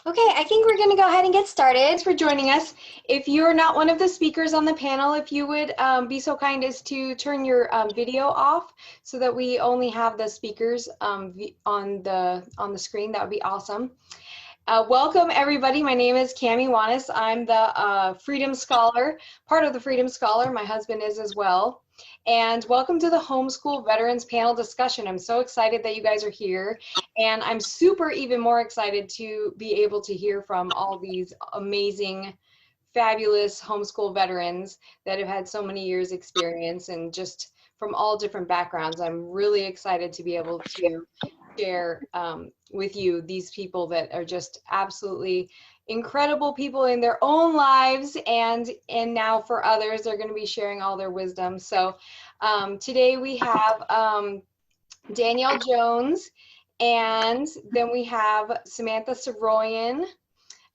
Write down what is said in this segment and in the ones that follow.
Okay, I think we're going to go ahead and get started. Thanks for joining us. If you're not one of the speakers on the panel, if you would be so kind as to turn your video off so that we only have the speakers on the screen, that would be awesome. Welcome everybody. My name is Cami Wanis. I'm the Freedom Scholar, part of the Freedom Scholar. My husband is as well. And welcome to the Homeschool Veterans Panel discussion. I'm so excited that you guys are here. And I'm even more excited to be able to hear from all these amazing, fabulous homeschool veterans that have had so many years experience and just from all different backgrounds. I'm really excited to be able to share with you these people that are just absolutely incredible people in their own lives, and now for others they're going to be sharing all their wisdom. So today we have Danielle Jones, and then we have Samantha Soroyan.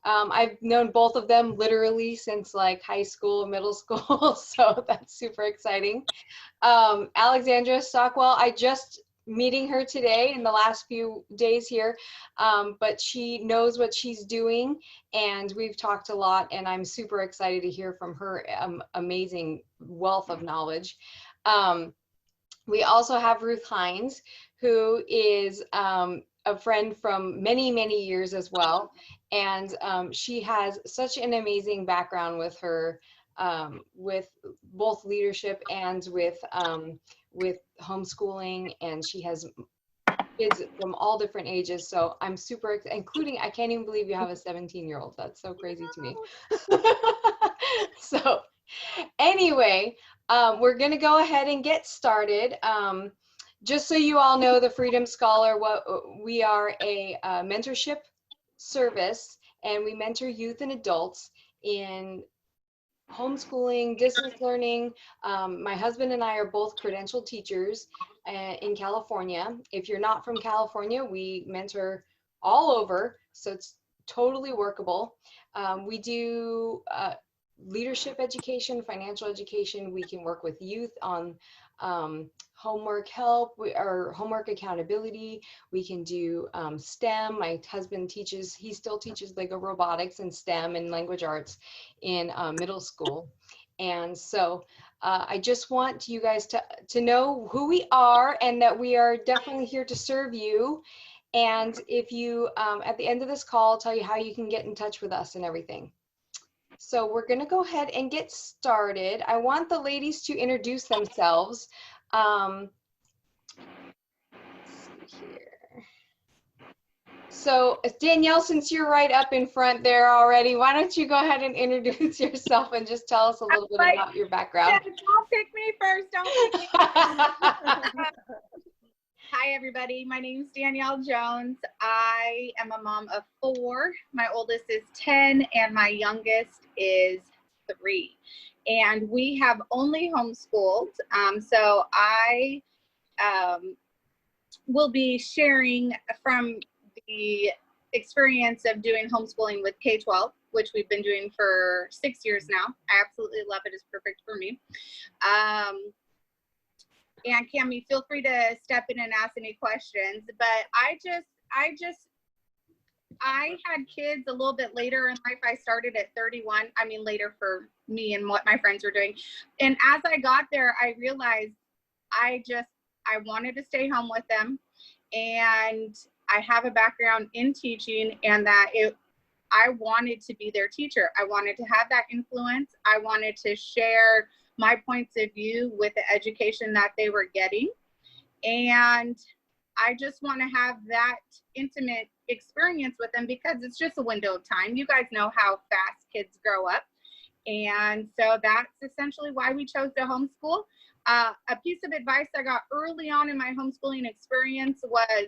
I've known both of them literally since like high school, middle school, so that's super exciting. Alexandria Stockwell, I just meeting her today in the last few days here, but she knows what she's doing, and we've talked a lot, and I'm super excited to hear from her amazing wealth of knowledge. We also have Ruth Hines, who is a friend from many, many years as well. And she has such an amazing background with both leadership and with homeschooling. And she has kids from all different ages. So I'm super, including, I can't even believe you have a 17-year-old. That's so crazy to me. So anyway, we're going to go ahead and get started. Just so you all know, the Freedom Scholar, we are a mentorship service, and we mentor youth and adults in homeschooling, distance learning. My husband and I are both credentialed teachers in California. If you're not from California, we mentor all over, so it's totally workable. We do leadership education, financial education. We can work with youth on homework help or homework accountability. We can do STEM. My husband teaches, he still teaches Lego robotics and STEM and language arts in middle school. And so I just want you guys to know who we are and that we are definitely here to serve you. And if you, at the end of this call, I'll tell you how you can get in touch with us and everything. So we're going to go ahead and get started. I want the ladies to introduce themselves. Let's see here. So Danielle, since you're right up in front there already, why don't you go ahead and introduce yourself and just tell us a little bit about your background. Don't pick me first. Don't pick me. Hi, everybody. My name is Danielle Jones. I am a mom of 4. My oldest is 10, and my youngest is 3. And we have only homeschooled. So I will be sharing from the experience of doing homeschooling with K-12, which we've been doing for 6 years now. I absolutely love it. It's perfect for me. And Cami, feel free to step in and ask any questions. But I had kids a little bit later in life. I started at 31. I mean, later for me and what my friends were doing. And as I got there, I realized I wanted to stay home with them. And I have a background in teaching, and that I wanted to be their teacher. I wanted to have that influence. I wanted to share my points of view with the education that they were getting. And I just want to have that intimate experience with them because it's just a window of time. You guys know how fast kids grow up. And so that's essentially why we chose to homeschool. A piece of advice I got early on in my homeschooling experience was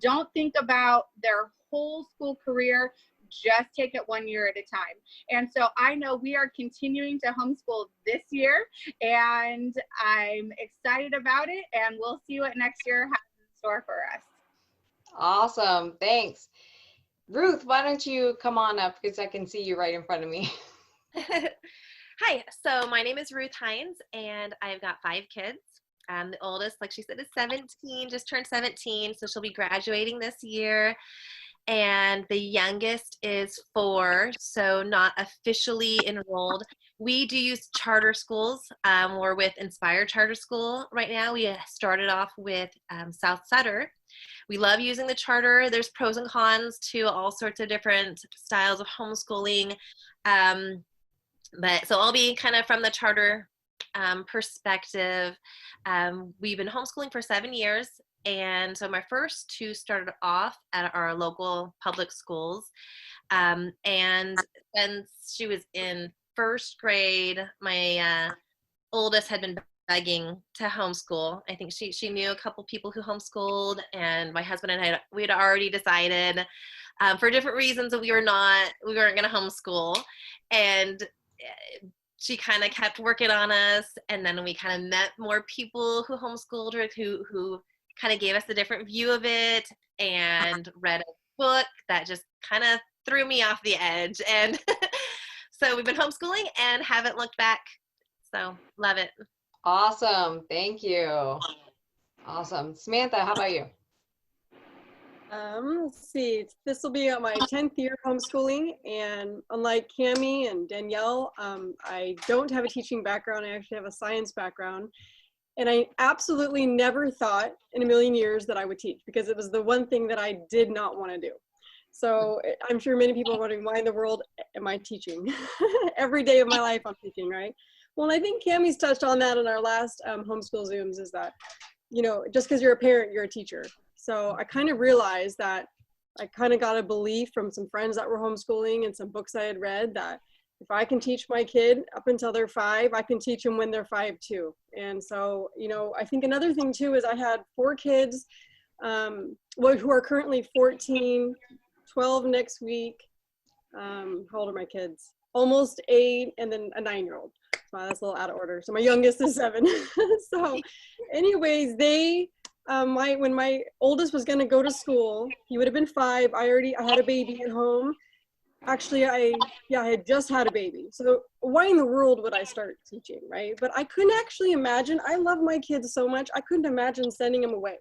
don't think about their whole school career. Just take it 1 year at a time. And so I know we are continuing to homeschool this year, and I'm excited about it, and we'll see what next year has in store for us. Awesome. Thanks. Ruth, why don't you come on up because I can see you right in front of me. Hi, so my name is Ruth Hines, and I've got 5 kids. The oldest, like she said, is 17, just turned 17, so she'll be graduating this year. and the youngest is 4, so not officially enrolled. We do use charter schools. We're with Inspire Charter School right now. We started off with South Sutter. We love using the charter. There's pros and cons to all sorts of different styles of homeschooling. But so I'll be kind of from the charter perspective. We've been homeschooling for 7 years. And so my first 2 started off at our local public schools. And since she was in first grade, my oldest had been begging to homeschool. I think she knew a couple people who homeschooled, and my husband and I, we had already decided for different reasons that we weren't going to homeschool. And she kind of kept working on us, and then we kind of met more people who homeschooled her, who kind of gave us a different view of it, and read a book that just kind of threw me off the edge. And so we've been homeschooling and haven't looked back. So love it. Awesome. Thank you. Awesome. Samantha, how about you? Let's see, this will be my 10th year of homeschooling, and unlike Cammie and Danielle, I don't have a teaching background. I actually have a science background, and I absolutely never thought in a million years that I would teach, because it was the one thing that I did not want to do. So I'm sure many people are wondering, why in the world am I teaching? Every day of my life I'm teaching, right? Well, and I think Cammie's touched on that in our last homeschool Zooms, is that, you know, just because you're a parent, you're a teacher. So I kind of realized that I kind of got a belief from some friends that were homeschooling and some books I had read, that if I can teach my kid up until they're 5, I can teach them when they're 5 too. And so, you know, I think another thing too is I had 4 kids who are currently 14, 12 next week. How old are my kids? Almost 8, and then a 9-year-old. Wow, that's a little out of order. So my youngest is 7. So anyways, they, when my oldest was gonna go to school, he would have been 5. I had a baby at home. Actually, I had just had a baby. So why in the world would I start teaching, right? But I couldn't actually imagine, I love my kids so much, I couldn't imagine sending them away.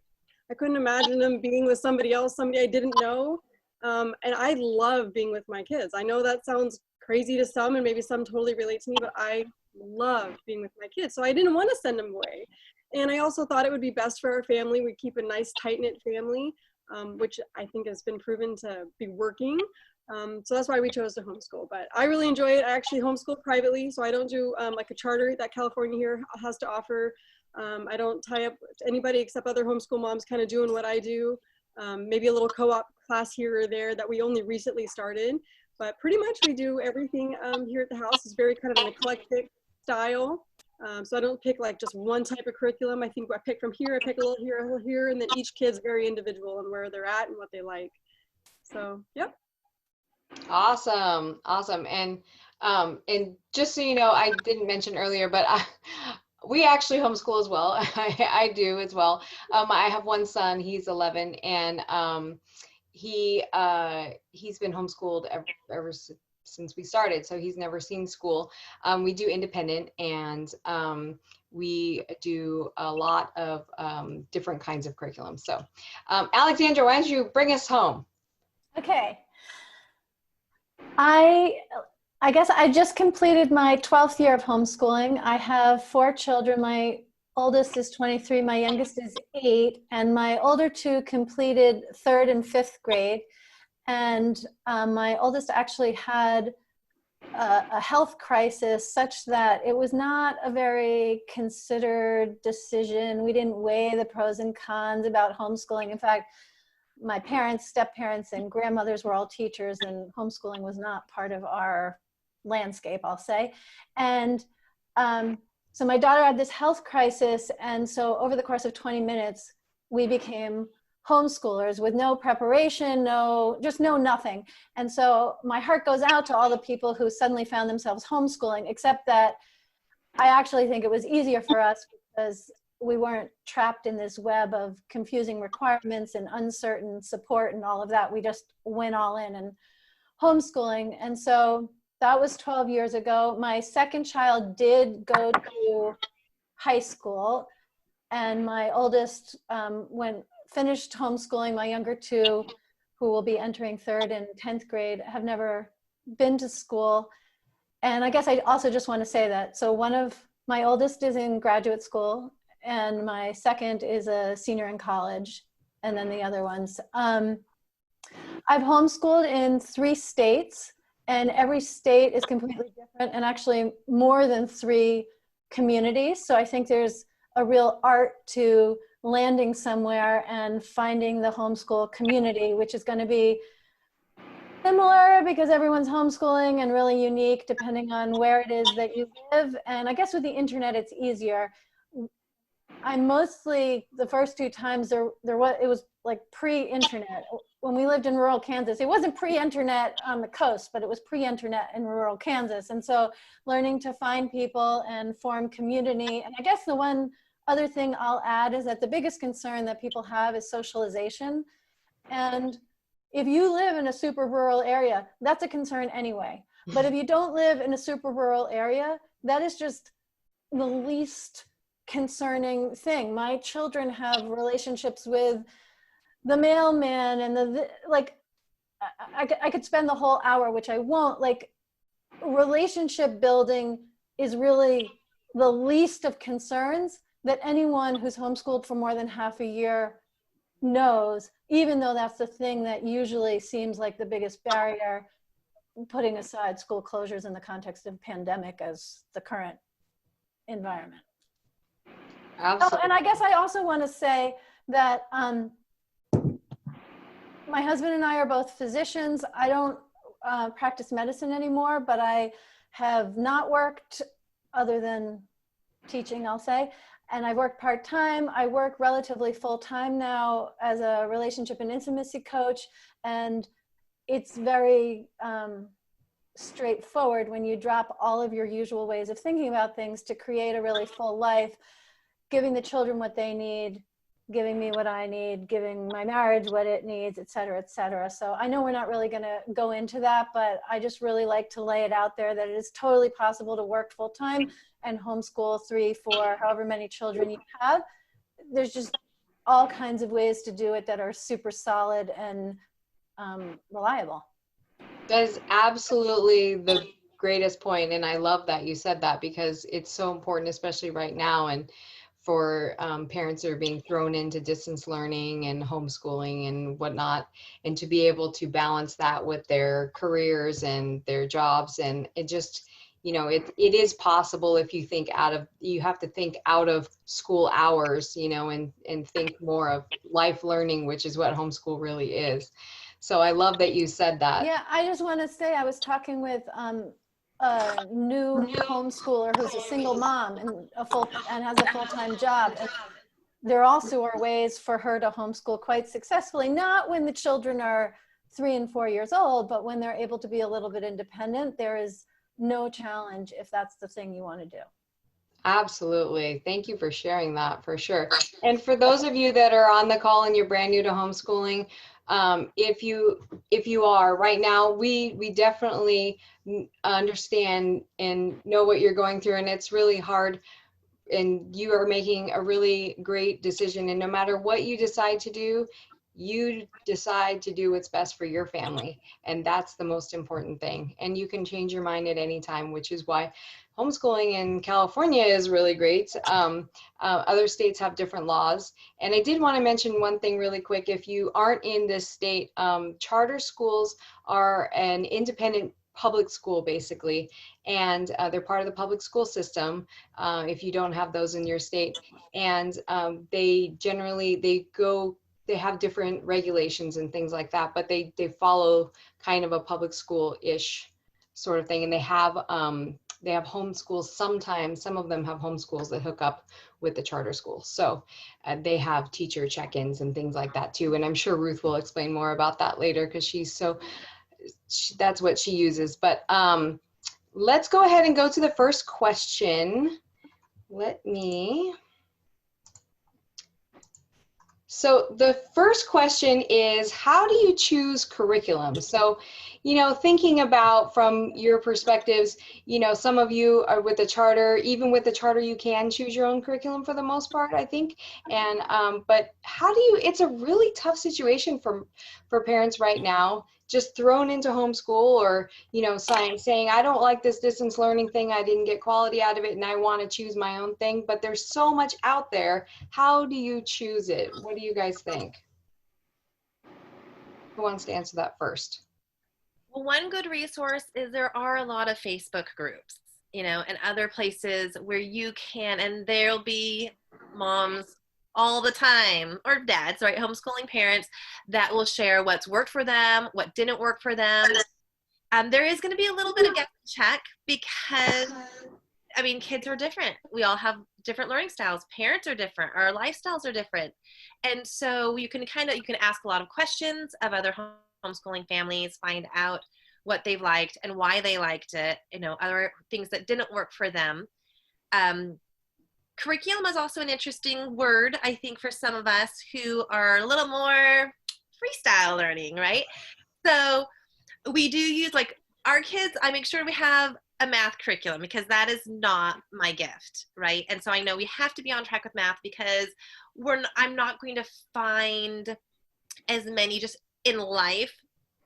I couldn't imagine them being with somebody else, somebody I didn't know. And I love being with my kids. I know that sounds crazy to some, and maybe some totally relate to me, but I love being with my kids. So I didn't want to send them away. And I also thought it would be best for our family. We keep a nice tight-knit family, which I think has been proven to be working. So that's why we chose to homeschool. But I really enjoy it. I actually homeschool privately, so I don't do like a charter that California here has to offer. I don't tie up with anybody except other homeschool moms kind of doing what I do. Maybe a little co-op class here or there that we only recently started. But pretty much we do everything here at the house. Is very kind of an eclectic style. So I don't pick like just one type of curriculum. I think I pick from here, I pick a little here, a little here, and then each kid's very individual and where they're at and what they like. So, yep. Awesome. Awesome. And just so you know, I didn't mention earlier, but we actually homeschool as well. I do as well. I have one son, he's 11, and he's been homeschooled ever since we started, so he's never seen school. We do independent, and we do a lot of different kinds of curriculum. So Alexandra, why don't you bring us home? Okay. I guess I just completed my 12th year of homeschooling. I have 4 children. My oldest is 23, my youngest is 8, and my older 2 completed 3rd and 5th grade. And my oldest actually had a health crisis such that it was not a very considered decision. We didn't weigh the pros and cons about homeschooling. In fact, my parents, step-parents, and grandmothers were all teachers, and homeschooling was not part of our landscape, I'll say. And so my daughter had this health crisis, and so over the course of 20 minutes, we became homeschoolers with no preparation, just no nothing. And so my heart goes out to all the people who suddenly found themselves homeschooling, except that I actually think it was easier for us because we weren't trapped in this web of confusing requirements and uncertain support and all of that. We just went all in and homeschooling. And so that was 12 years ago. My second child did go to high school, and my oldest finished homeschooling. My younger 2 who will be entering 3rd and 10th grade have never been to school. And I guess I also just want to say that, so my oldest is in graduate school and my second is a senior in college, and then the other ones. I've homeschooled in 3 states, and every state is completely different, and actually more than 3 communities. So I think there's a real art to landing somewhere and finding the homeschool community, which is going to be similar because everyone's homeschooling and really unique depending on where it is that you live. And I guess with the internet, it's easier. I mostly, the first 2 times it was like pre-internet. When we lived in rural Kansas, it wasn't pre-internet on the coast, but it was pre-internet in rural Kansas. And so learning to find people and form community. And I guess the one other thing I'll add is that the biggest concern that people have is socialization. And if you live in a super rural area, that's a concern anyway. But if you don't live in a super rural area, that is just the least concerning thing. My children have relationships with the mailman and I could spend the whole hour, which I won't. Like, relationship building is really the least of concerns that anyone who's homeschooled for more than half a year knows, even though that's the thing that usually seems like the biggest barrier, putting aside school closures in the context of pandemic as the current environment. Absolutely. Oh, and I guess I also want to say that my husband and I are both physicians. I don't practice medicine anymore, but I have not worked other than teaching, I'll say. And I've worked part-time. I work relatively full-time now as a relationship and intimacy coach. And it's very straightforward when you drop all of your usual ways of thinking about things to create a really full life, giving the children what they need, giving me what I need, giving my marriage what it needs, et cetera, et cetera. So I know we're not really going to go into that, but I just really like to lay it out there that it is totally possible to work full-time and homeschool 3, 4, however many children you have. There's just all kinds of ways to do it that are super solid and reliable. That is absolutely the greatest point, and I love that you said that because it's so important, especially right now, and for parents that are being thrown into distance learning and homeschooling and whatnot, and to be able to balance that with their careers and their jobs. And it just, it is possible if you you have to think out of school hours, and think more of life learning, which is what homeschool really is. So I love that you said that. Yeah, I just want to say I was talking with a new homeschooler who's a single mom and has a full-time job. And there also are ways for her to homeschool quite successfully, not when the children are 3 and 4 years old, but when they're able to be a little bit independent. There is no challenge if that's the thing you want to do. Absolutely. Thank you for sharing that, for sure. And for those of you that are on the call and you're brand new to homeschooling, if you are right now, we definitely understand and know what you're going through, and it's really hard, and you are making a really great decision. And no matter what you decide to do, you decide to do what's best for your family, and that's the most important thing. And you can change your mind at any time, which is why homeschooling in California is really great. Other states have different laws. And I did want to mention one thing really quick. If you aren't in this state, charter schools are an independent public school basically, and they're part of the public school system if you don't have those in your state. And they have different regulations and things like that, but they follow kind of a public school-ish sort of thing. And they have homeschools sometimes. Some of them have homeschools that hook up with the charter schools. So they have teacher check-ins and things like that too. And I'm sure Ruth will explain more about that later because that's what she uses. But let's go ahead and go to the first question. So the first question is, how do you choose curriculum? So, thinking about from your perspectives, some of you are with the charter, even with the charter, you can choose your own curriculum for the most part, I think. And, but how do you, it's a really tough situation for parents right now, just thrown into homeschool or, saying, I don't like this distance learning thing. I didn't get quality out of it and I want to choose my own thing, but there's so much out there. How do you choose it? What do you guys think? Who wants to answer that first? Well, one good resource is there are a lot of Facebook groups, and other places where you can, and there'll be moms all the time, or dads, right, homeschooling parents that will share what's worked for them, what didn't work for them. There is going to be a little bit of guess and check because, kids are different. We all have different learning styles. Parents are different. Our lifestyles are different. And so you can ask a lot of questions of other homeschooling families, find out what they've liked and why they liked it, other things that didn't work for them. Curriculum is also an interesting word, I think, for some of us who are a little more freestyle learning, right? So we do use, like, our kids, I make sure we have a math curriculum because that is not my gift, right? And so I know we have to be on track with math because I'm not going to find as many just in life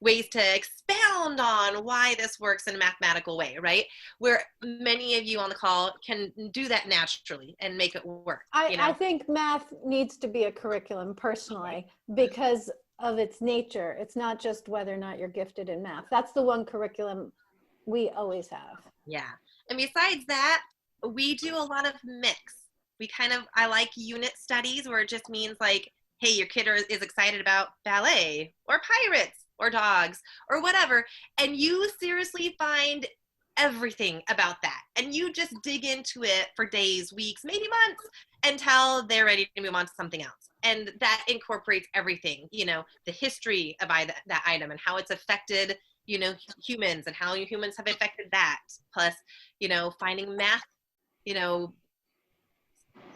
ways to expound on why this works in a mathematical way, right? Where many of you on the call can do that naturally and make it work. I think math needs to be a curriculum personally because of its nature. It's not just whether or not you're gifted in math. That's the one curriculum we always have. Yeah. And besides that, we do a lot of mix. I like unit studies where it just means like, hey, your kid is excited about ballet or pirates or dogs or whatever. And you seriously find everything about that. And you just dig into it for days, weeks, maybe months until they're ready to move on to something else. And that incorporates everything, the history of that item and how it's affected, humans and how humans have affected that. Plus, finding math,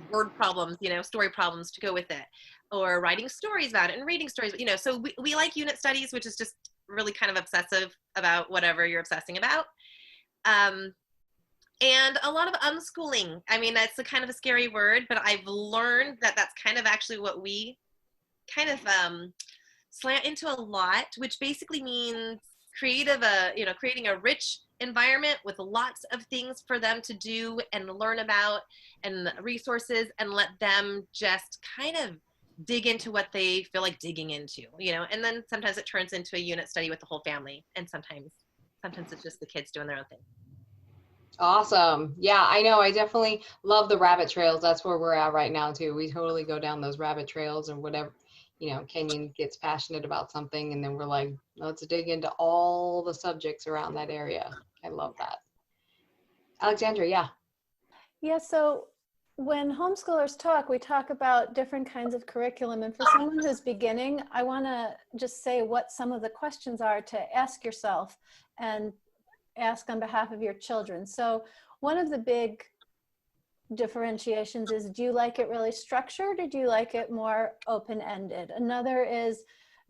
word problems, story problems to go with it, or writing stories about it and reading stories, so we like unit studies, which is just really kind of obsessive about whatever you're obsessing about. And a lot of unschooling. That's a kind of a scary word, but I've learned that that's kind of actually what we kind of slant into a lot, which basically means creating a rich environment with lots of things for them to do and learn about and resources, and let them just kind of dig into what they feel like digging into, and then sometimes it turns into a unit study with the whole family, and sometimes it's just the kids doing their own thing. Awesome. Yeah, I know. I definitely love the rabbit trails. That's where we're at right now too. We totally go down those rabbit trails or whatever. Kenyon gets passionate about something and then we're like, let's dig into all the subjects around that area. I love that. Alexandria, yeah. Yeah, so when homeschoolers talk, we talk about different kinds of curriculum. And for someone who's beginning, I want to just say what some of the questions are to ask yourself and ask on behalf of your children. So one of the big differentiations is, do you like it really structured or do you like it more open-ended? Another is,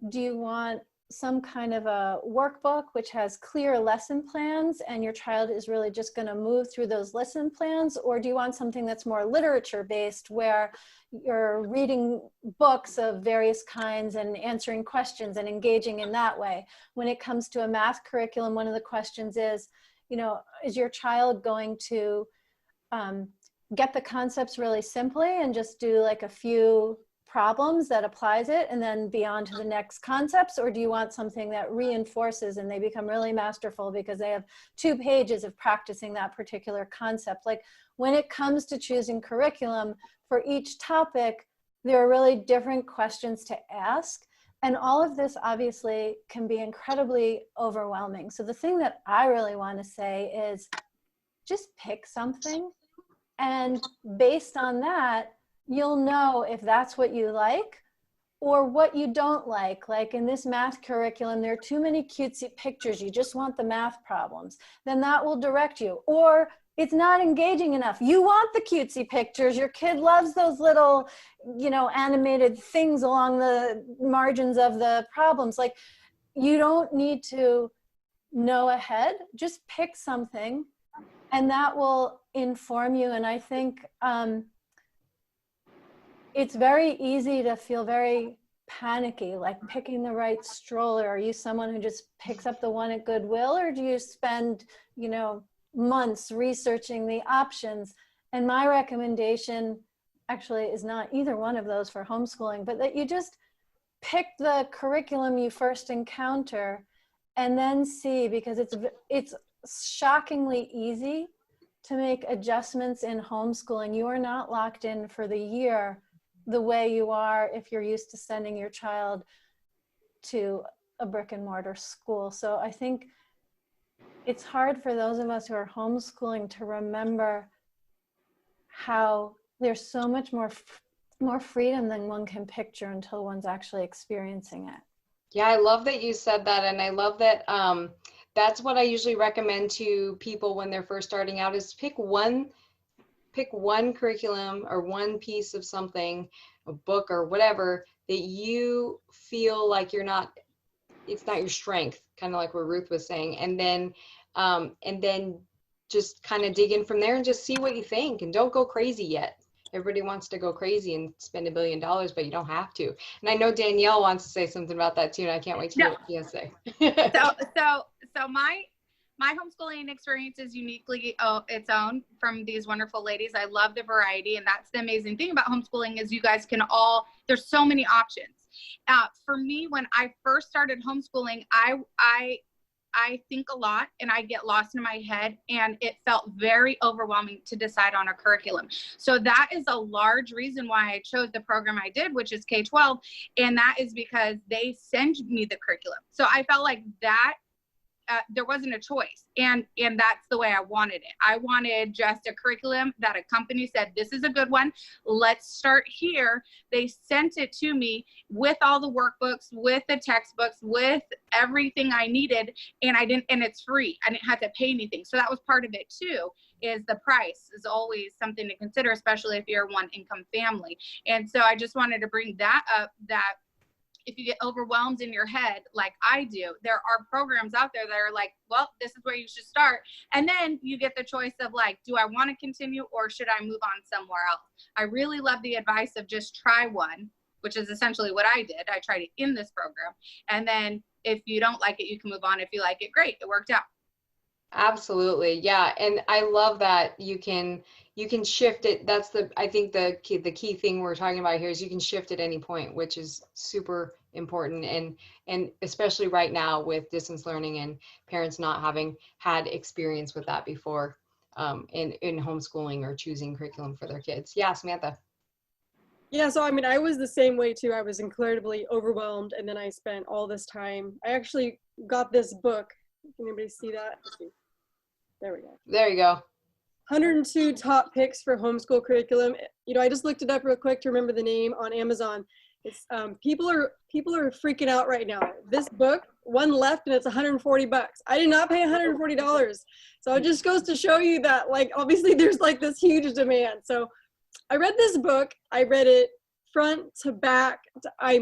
do you want some kind of a workbook which has clear lesson plans and your child is really just going to move through those lesson plans? Or do you want something that's more literature based where you're reading books of various kinds and answering questions and engaging in that way? When it comes to a math curriculum, one of the questions is, is your child going to get the concepts really simply and just do like a few problems that applies it and then be on to the next concepts? Or do you want something that reinforces and they become really masterful because they have 2 pages of practicing that particular concept? Like, when it comes to choosing curriculum for each topic, there are really different questions to ask. And all of this obviously can be incredibly overwhelming. So the thing that I really want to say is just pick something. And based on that, you'll know if that's what you like or what you don't like. Like in this math curriculum, there are too many cutesy pictures. You just want the math problems. Then that will direct you. Or it's not engaging enough. You want the cutesy pictures. Your kid loves those little, you know, animated things along the margins of the problems. Like, you don't need to know ahead. Just pick something, and that will inform you. And I think it's very easy to feel very panicky, like picking the right stroller. Are you someone who just picks up the one at Goodwill, or do you spend, you know, months researching the options? And my recommendation actually is not either one of those for homeschooling, but that you just pick the curriculum you first encounter and then see, because it's shockingly easy to make adjustments in homeschooling. You are not locked in for the year the way you are if you're used to sending your child to a brick and mortar school. So I think it's hard for those of us who are homeschooling to remember how there's so much more freedom than one can picture until one's actually experiencing it. Yeah, I love that you said that. And I love that that's what I usually recommend to people when they're first starting out, is pick one curriculum or one piece of something, a book or whatever, that you feel like it's not your strength, kind of like what Ruth was saying. And then just kind of dig in from there and just see what you think, and don't go crazy yet. Everybody wants to go crazy and spend $1 billion, but you don't have to. And I know Danielle wants to say something about that too, and I can't wait to hear what she has to say. So my homeschooling experience is uniquely its own from these wonderful ladies. I love the variety, and that's the amazing thing about homeschooling is you guys can there's so many options. For me, when I first started homeschooling, I think a lot and I get lost in my head, and it felt very overwhelming to decide on a curriculum. So that is a large reason why I chose the program I did, which is K-12. And that is because they send me the curriculum. So I felt like that there wasn't a choice. And that's the way I wanted it. I wanted just a curriculum that a company said, this is a good one. Let's start here. They sent it to me with all the workbooks, with the textbooks, with everything I needed. And it's free. I didn't have to pay anything. So that was part of it too, is the price is always something to consider, especially if you're a one income family. And so I just wanted to bring that up, that if you get overwhelmed in your head, like I do, there are programs out there that are like, well, this is where you should start. And then you get the choice of like, do I want to continue or should I move on somewhere else? I really love the advice of just try one, which is essentially what I did. I tried it in this program. And then if you don't like it, you can move on. If you like it, great, it worked out. Absolutely. Yeah. And I love that you can shift it. That's I think the key thing we're talking about here is you can shift at any point, which is super important. And especially right now with distance learning and parents not having had experience with that before, in homeschooling or choosing curriculum for their kids. Yeah, Samantha. Yeah, so I mean, I was the same way too. I was incredibly overwhelmed, and then I spent all this time. I actually got this book. Can anybody see that? There we go. There you go. 102 top picks for homeschool curriculum. You know, I just looked it up real quick to remember the name on Amazon. It's people are freaking out right now. This book, one left, and it's $140. I did not pay $140. So it just goes to show you that, like, obviously there's like this huge demand. So I read this book. I read it front to back. I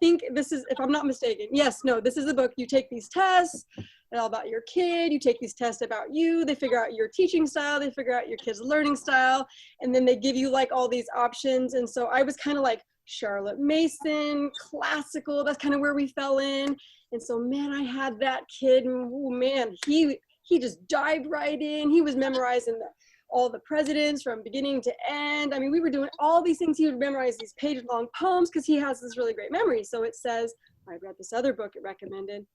think this is, if I'm not mistaken, this is the book. You take these tests and all about your kid. You take these tests about you. They figure out your teaching style. They figure out your kid's learning style. And then they give you like all these options. And so I was kind of like Charlotte Mason, classical. That's kind of where we fell in. And so, man, I had that kid. And, oh, man, he just dived right in. He was memorizing all the presidents from beginning to end. I mean, we were doing all these things. He would memorize these page-long poems because he has this really great memory. So it says, I read this other book it recommended,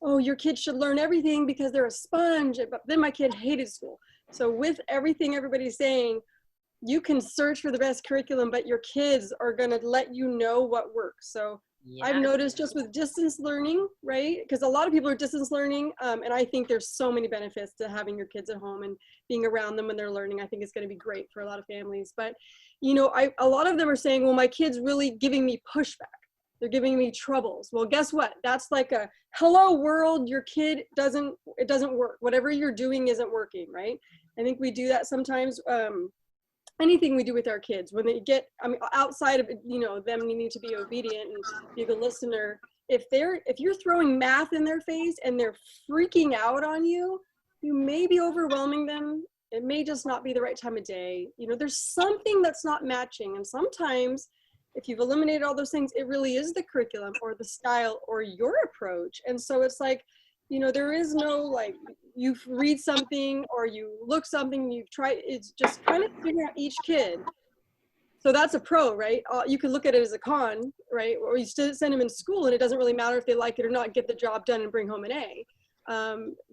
oh, your kid should learn everything because they're a sponge. But then my kid hated school. So with everything everybody's saying, you can search for the best curriculum, but your kids are going to let you know what works. So yeah. I've noticed just with distance learning, right? Because a lot of people are distance learning. And I think there's so many benefits to having your kids at home and being around them when they're learning. I think it's going to be great for a lot of families. But, you know, a lot of them are saying, well, my kid's really giving me pushback. They're giving me troubles. Well, guess what? That's like a hello world. Your kid it doesn't work. Whatever you're doing isn't working, right? I think we do that sometimes. Anything we do with our kids, when they get, I mean, outside of, you know, them needing to be obedient and be a good listener, if you're throwing math in their face and they're freaking out on you, you may be overwhelming them. It may just not be the right time of day. You know, there's something that's not matching. And sometimes if you've eliminated all those things, it really is the curriculum or the style or your approach. And so it's like, you know, there is no like, you read something or you look something, you've tried, it's just kind of figuring out each kid. So that's a pro, right? You could look at it as a con, right? Or you still send them in school and it doesn't really matter if they like it or not, get the job done and bring home an A.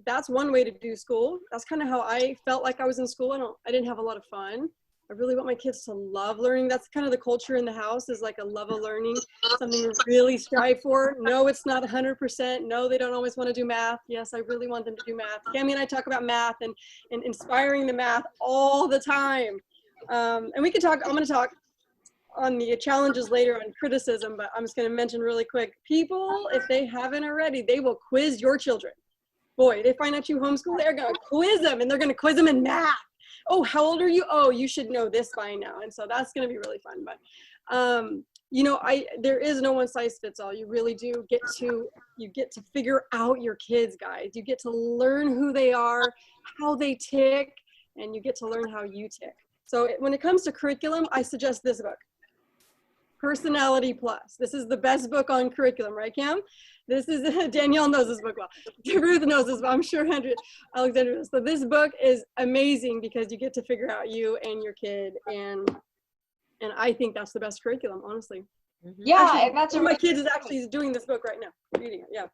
That's one way to do school. That's kind of how I felt like I was in school. I didn't have a lot of fun. I really want my kids to love learning. That's kind of the culture in the house, is like a love of learning, something to really strive for. No, it's not 100%. No, they don't always want to do math. Yes, I really want them to do math. Cami and I talk about math and inspiring the math all the time. And we can talk, I'm going to talk on the challenges later on criticism, but I'm just going to mention really quick. People, if they haven't already, they will quiz your children. Boy, they find out you homeschool, they're going to quiz them, and they're going to quiz them in math. Oh, how old are you? Oh, you should know this by now. And so that's going to be really fun. But, you know, there is no one size fits all. You really do get to figure out your kids, guys. You get to learn who they are, how they tick, and you get to learn how you tick. So when it comes to curriculum, I suggest this book, Personality Plus. This is the best book on curriculum, right, Cam? This is, Danielle knows this book well. Ruth knows this, but I'm sure Alexandria knows. So this book is amazing because you get to figure out you and your kid, and I think that's the best curriculum, honestly. Yeah, actually, and that's one of my kids is actually doing this book right now, reading it, yeah.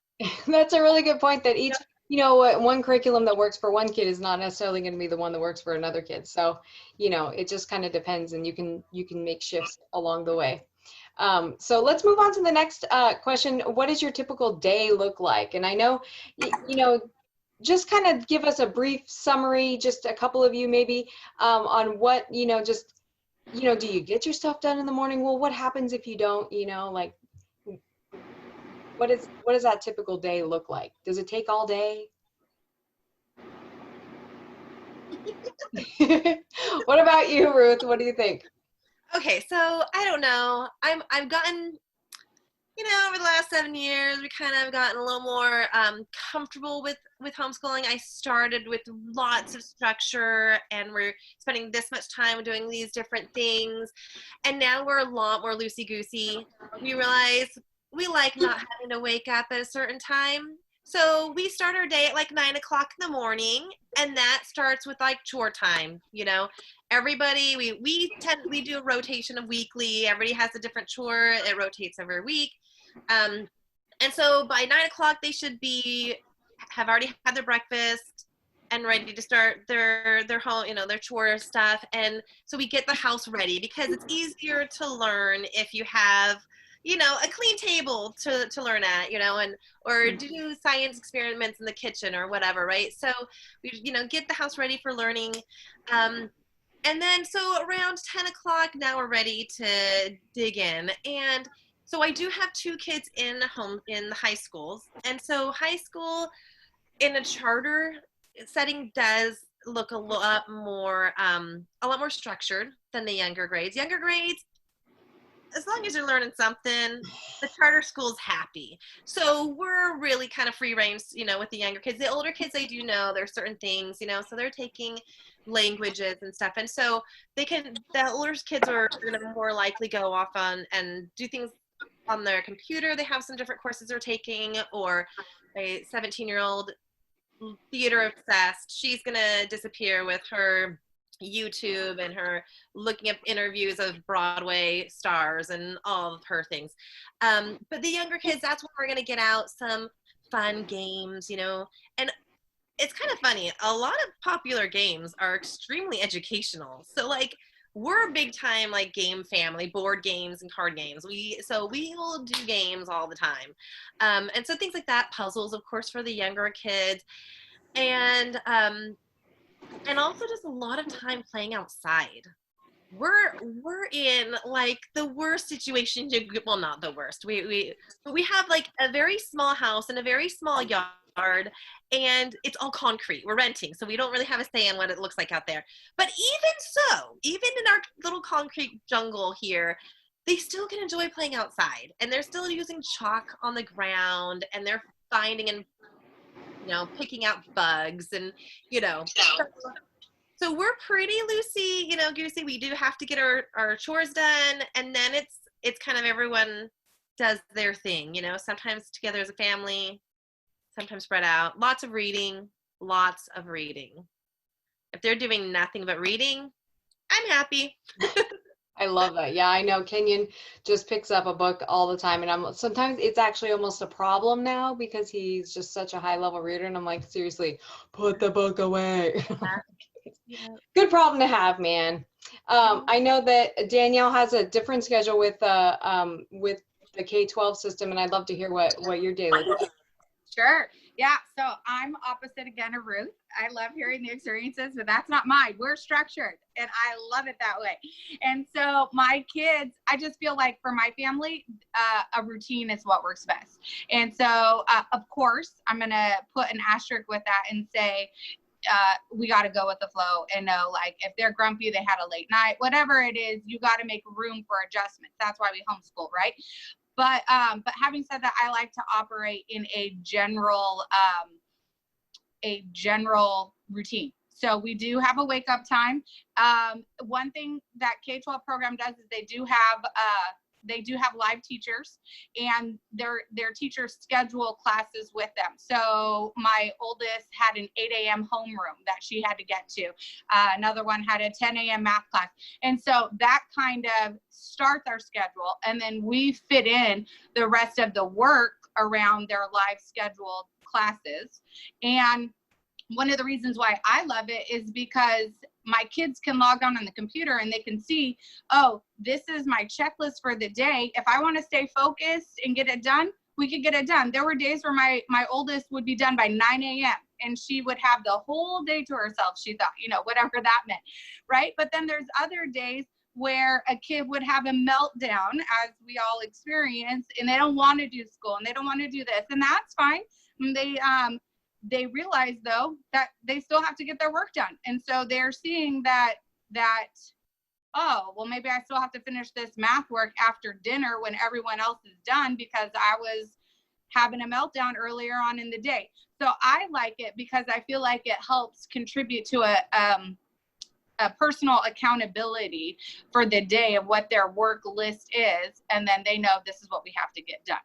That's a really good point, that each, you know, one curriculum that works for one kid is not necessarily going to be the one that works for another kid. So, you know, it just kind of depends, and you can make shifts along the way. So let's move on to the next question. What does your typical day look like? And I know, you know, just kind of give us a brief summary, just a couple of you maybe, on what, you know, just, you know, do you get your stuff done in the morning? Well, what happens if you don't, you know, like, what does that typical day look like? Does it take all day? What about you, Ruth? What do you think? Okay, so I don't know. I've gotten, you know, over the last 7 years, we kind of gotten a little more comfortable with homeschooling. I started with lots of structure, and we're spending this much time doing these different things, and now we're a lot more loosey-goosey. We realize we like not having to wake up at a certain time. So we start our day at like 9 o'clock in the morning, and that starts with like chore time. You know, everybody, we do a rotation of weekly. Everybody has a different chore. It rotates every week. And so by 9 o'clock, they should have already had their breakfast and ready to start their home, you know, their chore stuff. And so we get the house ready, because it's easier to learn if you have, you know, a clean table to learn at, you know, or do science experiments in the kitchen or whatever, right? So we, you know, get the house ready for learning. And then so around 10 o'clock, now we're ready to dig in. And so I do have 2 kids in the high schools. And so high school in a charter setting does look a lot more structured than the younger grades. Younger grades, as long as you're learning something, the charter school's happy. So we're really kind of free range, you know, with the younger kids. The older kids, they do know there's certain things, you know, so they're taking languages and stuff. And so the older kids are going to more likely go off on and do things on their computer. They have some different courses they're taking, or a 17-year-old theater obsessed. She's going to disappear with her YouTube and her looking up interviews of Broadway stars and all of her things. But the younger kids, that's when we're going to get out some fun games, you know, and it's kind of funny. A lot of popular games are extremely educational. So like, we're a big time like game family, board games and card games. We will do games all the time. And so things like that, puzzles, of course, for the younger kids. And also just a lot of time playing outside. we're in like the worst situation. Well, not the worst. But we have like a very small house and a very small yard, and it's all concrete. We're renting, so we don't really have a say in what it looks like out there. But even so, even in our little concrete jungle here, they still can enjoy playing outside, and they're still using chalk on the ground, and they're finding and picking out bugs, and so we're pretty loosey, goosey. We do have to get our chores done, and then it's kind of everyone does their thing, sometimes together as a family, sometimes spread out. Lots of reading. If they're doing nothing but reading, I'm happy. I love that. Yeah, I know Kenyon just picks up a book all the time, and sometimes it's actually almost a problem now because he's just such a high level reader, and I'm like, seriously, put the book away. Yeah. Good problem to have, man. I know that Danielle has a different schedule with the K-12 system, and I'd love to hear what your day looks like. Sure. Yeah. So I'm opposite again of Ruth. I love hearing the experiences, but that's not mine. We're structured, and I love it that way. And so my kids, I just feel like for my family, a routine is what works best. And so, of course, I'm going to put an asterisk with that and say, we got to go with the flow and know, like, if they're grumpy, they had a late night, whatever it is, you got to make room for adjustments. That's why we homeschool, right? But having said that, I like to operate in a general routine. So we do have a wake up time. One thing that K-12 program does is they do have live teachers, and their teachers schedule classes with them. So my oldest had an 8 a.m. homeroom that she had to get to. Another one had a 10 a.m. math class. And so that kind of starts our schedule. And then we fit in the rest of the work around their live scheduled classes. And one of the reasons why I love it is because my kids can log on the computer and they can see, oh, this is my checklist for the day. If I want to stay focused and get it done, we could get it done. There were days where my oldest would be done by 9 a.m. and she would have the whole day to herself. She thought, whatever that meant, right? But then there's other days where a kid would have a meltdown, as we all experience, and they don't want to do school and they don't want to do this, and that's fine. They realize, though, that they still have to get their work done. And so they're seeing that, oh, well, maybe I still have to finish this math work after dinner when everyone else is done because I was having a meltdown earlier on in the day. So I like it because I feel like it helps contribute to a personal accountability for the day of what their work list is. And then they know this is what we have to get done.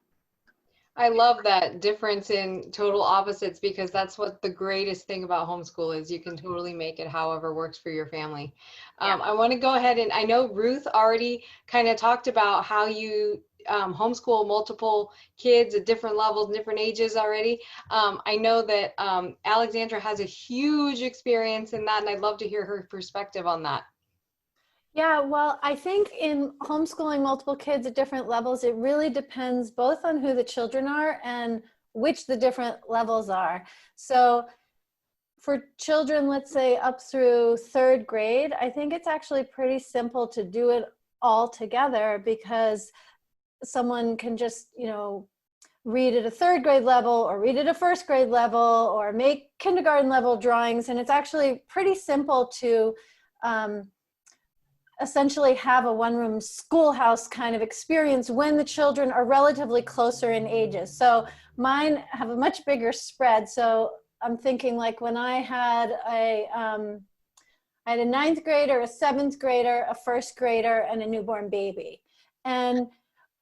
I love that difference in total opposites, because that's what the greatest thing about homeschool is. You can totally make it however works for your family. I want to go ahead, and I know Ruth already kind of talked about how you homeschool multiple kids at different levels, different ages already. I know that Alexandra has a huge experience in that, and I'd love to hear her perspective on that. Yeah, well, I think in homeschooling multiple kids at different levels, it really depends both on who the children are and which the different levels are. So for children, let's say up through 3rd grade, I think it's actually pretty simple to do it all together, because someone can just, read at a 3rd grade level or read at a 1st grade level or make kindergarten level drawings. And it's actually pretty simple to essentially have a one-room schoolhouse kind of experience when the children are relatively closer in ages. So mine have a much bigger spread. So I'm thinking, like, when I had a 9th grader, a 7th grader, a 1st grader, and a newborn baby. And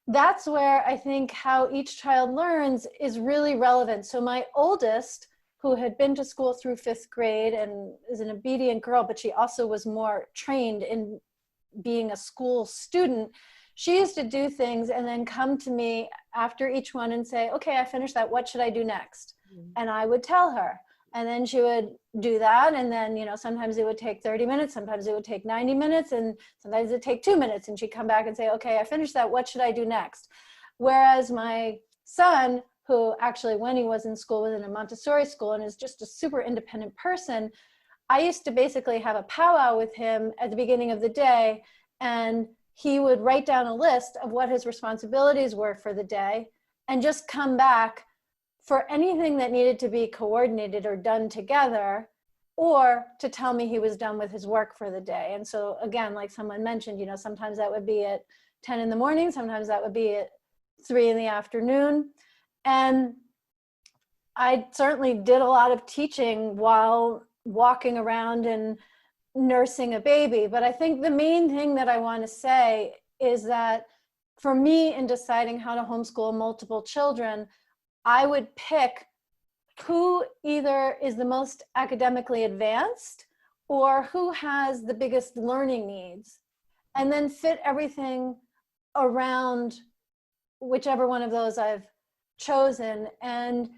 that's where I think how each child learns is really relevant. So my oldest, who had been to school through 5th grade and is an obedient girl, but she also was more trained in being a school student, she used to do things and then come to me after each one and say, okay, I finished that. What should I do next? And I would tell her. And then she would do that. And then, sometimes it would take 30 minutes. Sometimes it would take 90 minutes. And sometimes it'd take 2 minutes. And she'd come back and say, okay, I finished that. What should I do next? Whereas my son, who actually, when he was in school, was in a Montessori school and is just a super independent person, I used to basically have a powwow with him at the beginning of the day, and he would write down a list of what his responsibilities were for the day and just come back for anything that needed to be coordinated or done together, or to tell me he was done with his work for the day. And so again, like someone mentioned, you know, sometimes that would be at 10 in the morning, sometimes that would be at 3 in the afternoon. And I certainly did a lot of teaching while walking around and nursing a baby. But I think the main thing that I want to say is that for me, in deciding how to homeschool multiple children, I would pick who either is the most academically advanced or who has the biggest learning needs, and then fit everything around whichever one of those I've chosen. And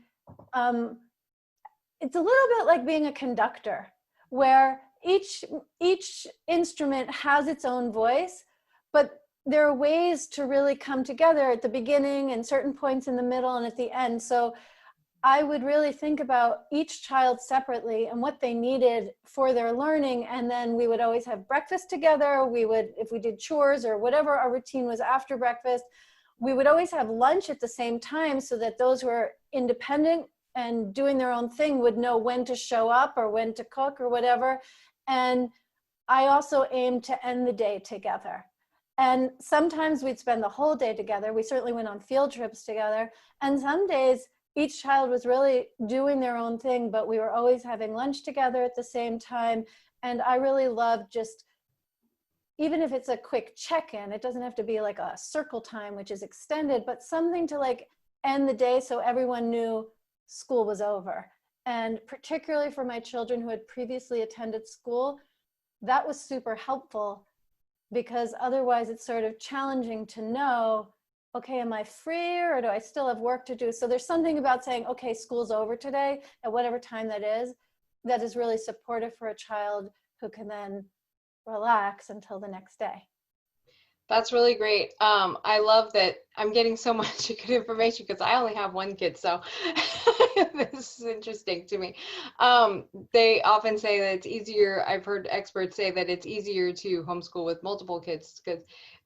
it's a little bit like being a conductor, where each instrument has its own voice, but there are ways to really come together at the beginning and certain points in the middle and at the end. So I would really think about each child separately and what they needed for their learning. And then we would always have breakfast together. We would, if we did chores or whatever our routine was after breakfast, we would always have lunch at the same time, so that those who are independent and doing their own thing would know when to show up or when to cook or whatever. And I also aimed to end the day together. And sometimes we'd spend the whole day together. We certainly went on field trips together. And some days each child was really doing their own thing, but we were always having lunch together at the same time. And I really loved just, even if it's a quick check-in, it doesn't have to be like a circle time, which is extended, but something to like end the day so everyone knew school was over. And particularly for my children who had previously attended school, that was super helpful, because otherwise it's sort of challenging to know, okay, am I free or do I still have work to do? So there's something about saying, okay, school's over today at whatever time that is really supportive for a child who can then relax until the next day. That's really great. I love that I'm getting so much good information because I only have one kid, so this is interesting to me. They often say that it's easier, I've heard experts say that it's easier to homeschool with multiple kids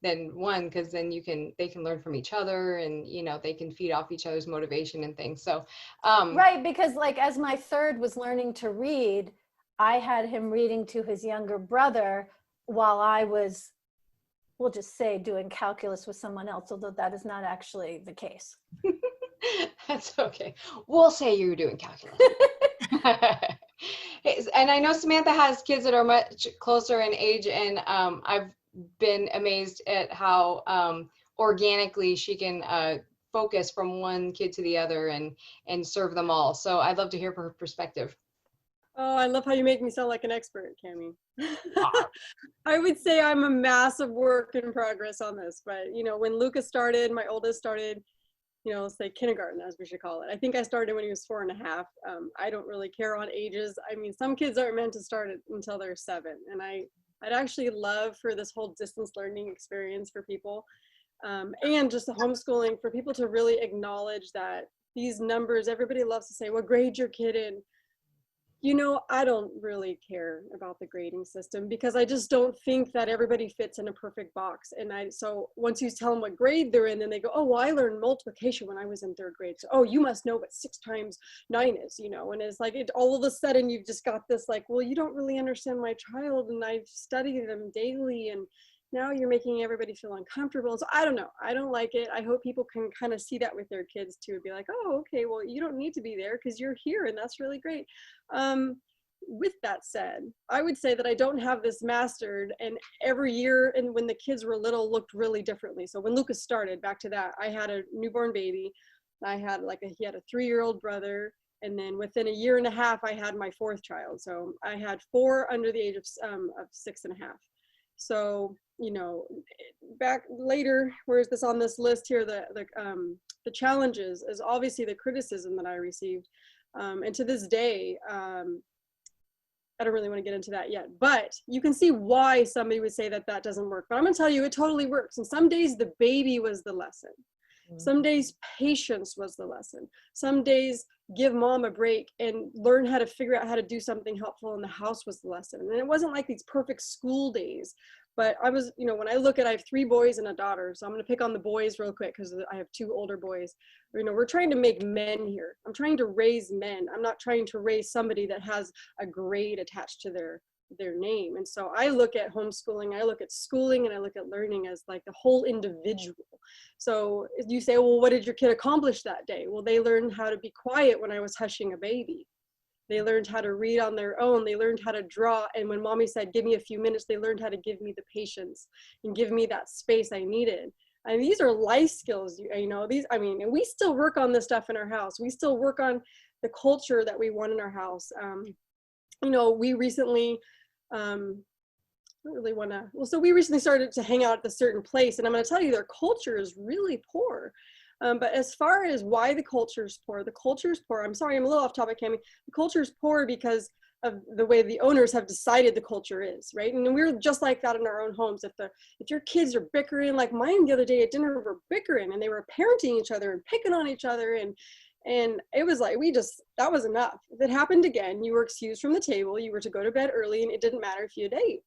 than one, because then they can learn from each other, and you know, they can feed off each other's motivation and things. So right, because like as my third was learning to read, I had him reading to his younger brother while I was, we'll just say, doing calculus with someone else, although that is not actually the case. That's okay. We'll say you're doing calculus. And I know Samantha has kids that are much closer in age, and I've been amazed at how organically she can focus from one kid to the other and serve them all. So I'd love to hear her perspective. Oh, I love how you make me sound like an expert, Cami. I would say I'm a massive work in progress on this, but you know, when Lucas started, my oldest started, you know, say kindergarten, as we should call it. I think I started when he was 4.5. I don't really care on ages. I mean, some kids aren't meant to start it until they're 7. And I'd actually love for this whole distance learning experience for people, and just the homeschooling, for people to really acknowledge that these numbers, everybody loves to say, what grade your kid in? You know, I don't really care about the grading system, because I just don't think that everybody fits in a perfect box. And so once you tell them what grade they're in, then they go, oh, well, I learned multiplication when I was in 3rd grade. So, oh, you must know what 6 times 9 is, you know, and it's like, all of a sudden you've just got this like, well, you don't really understand my child, and I've studied them daily, and now you're making everybody feel uncomfortable. So I don't know. I don't like it. I hope people can kind of see that with their kids too. Be like, oh, okay, well, you don't need to be there because you're here, and that's really great. With that said, I would say that I don't have this mastered, and every year, and when the kids were little, looked really differently. So when Lucas started, back to that, I had a newborn baby. I had he had a 3-year-old brother. And then within a 1.5 years, I had my 4th child. So I had 4 under the age of 6.5. So, you know, back later, where's this on this list here, the challenges is obviously the criticism that I received. And to this day, I don't really want to get into that yet, but you can see why somebody would say that that doesn't work. But I'm going to tell you, it totally works. And some days the baby was the lesson. Some days patience was the lesson. Some days give mom a break and learn how to figure out how to do something helpful in the house was the lesson. And it wasn't like these perfect school days, but I was, you know, when I look at, I have 3 boys and a daughter, so I'm going to pick on the boys real quick because I have 2 older boys. You know, we're trying to make men here. I'm trying to raise men. I'm not trying to raise somebody that has a grade attached to their name. And so I look at homeschooling, I look at schooling, and I look at learning as like the whole individual. So you say, well, what did your kid accomplish that day? Well, they learned how to be quiet when I was hushing a baby. They learned how to read on their own. They learned how to draw. And when mommy said, give me a few minutes, they learned how to give me the patience and give me that space I needed. And these are life skills, you know, these, I mean, and we still work on this stuff in our house. We still work on the culture that we want in our house. You know, we recently, I don't really want to, well, so we recently started to hang out at a certain place, and I'm going to tell you their culture is really poor. But as far as why the culture is poor, I'm sorry, I'm a little off topic, Cami. The culture is poor because of the way the owners have decided the culture is, right? And we're just like that in our own homes. If your kids are bickering, like mine the other day at dinner were bickering, and they were parenting each other and picking on each other, and it was like, that was enough. If it happened again, you were excused from the table, you were to go to bed early, and it didn't matter if you had ate.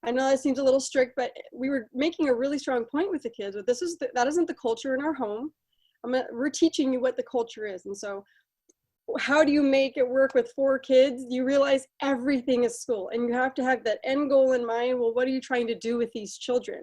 I know that seems a little strict, but we were making a really strong point with the kids, but that isn't the culture in our home. We're teaching you what the culture is. And so how do you make it work with 4 kids? You realize everything is school, and you have to have that end goal in mind. Well, what are you trying to do with these children?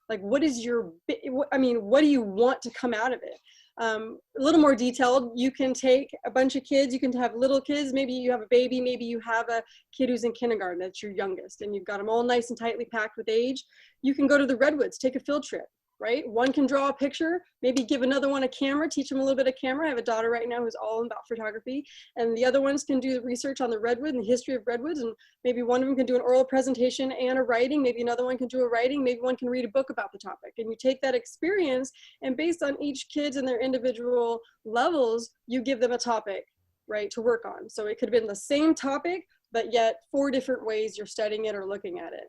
Like, what do you want to come out of it? A little more detailed, you can take a bunch of kids, you can have little kids, maybe you have a baby, maybe you have a kid who's in kindergarten, that's your youngest, and you've got them all nice and tightly packed with age. You can go to the Redwoods, take a field trip, right? One can draw a picture, maybe give another one a camera, teach them a little bit of camera. I have a daughter right now who's all about photography, and the other ones can do the research on the redwood and the history of redwoods, and maybe one of them can do an oral presentation and a writing, maybe another one can do a writing, maybe one can read a book about the topic. And you take that experience, and based on each kids and their individual levels, you give them a topic, right, to work on. So it could have been the same topic, but yet 4 different ways you're studying it or looking at it.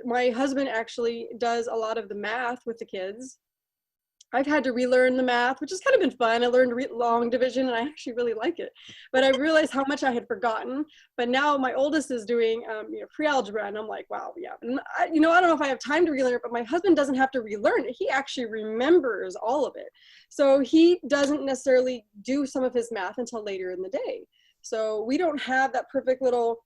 My husband actually does a lot of the math with the kids. I've had to relearn the math, which has kind of been fun. I learned long division, and I actually really like it. But I realized how much I had forgotten. But now my oldest is doing pre-algebra, and I'm like, wow, yeah. And I don't know if I have time to relearn it, but my husband doesn't have to relearn it. He actually remembers all of it. So he doesn't necessarily do some of his math until later in the day. So we don't have that perfect little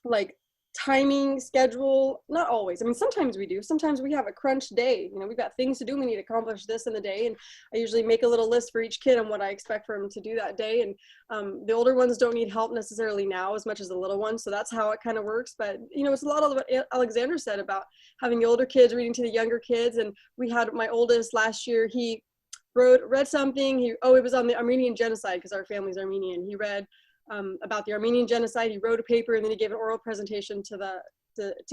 like timing schedule. Not always. I mean, sometimes we do. Sometimes we have a crunch day. You know, we've got things to do. We need to accomplish this in the day. And I usually make a little list for each kid on what I expect for them to do that day. And the older ones don't need help necessarily now as much as the little ones. So that's how it kind of works. But, you know, it's a lot of what Alexandra said about having the older kids reading to the younger kids. And we had my oldest last year, he read something. It was on the Armenian genocide, because our family's Armenian. He read about the Armenian genocide. He wrote a paper, and then he gave an oral presentation to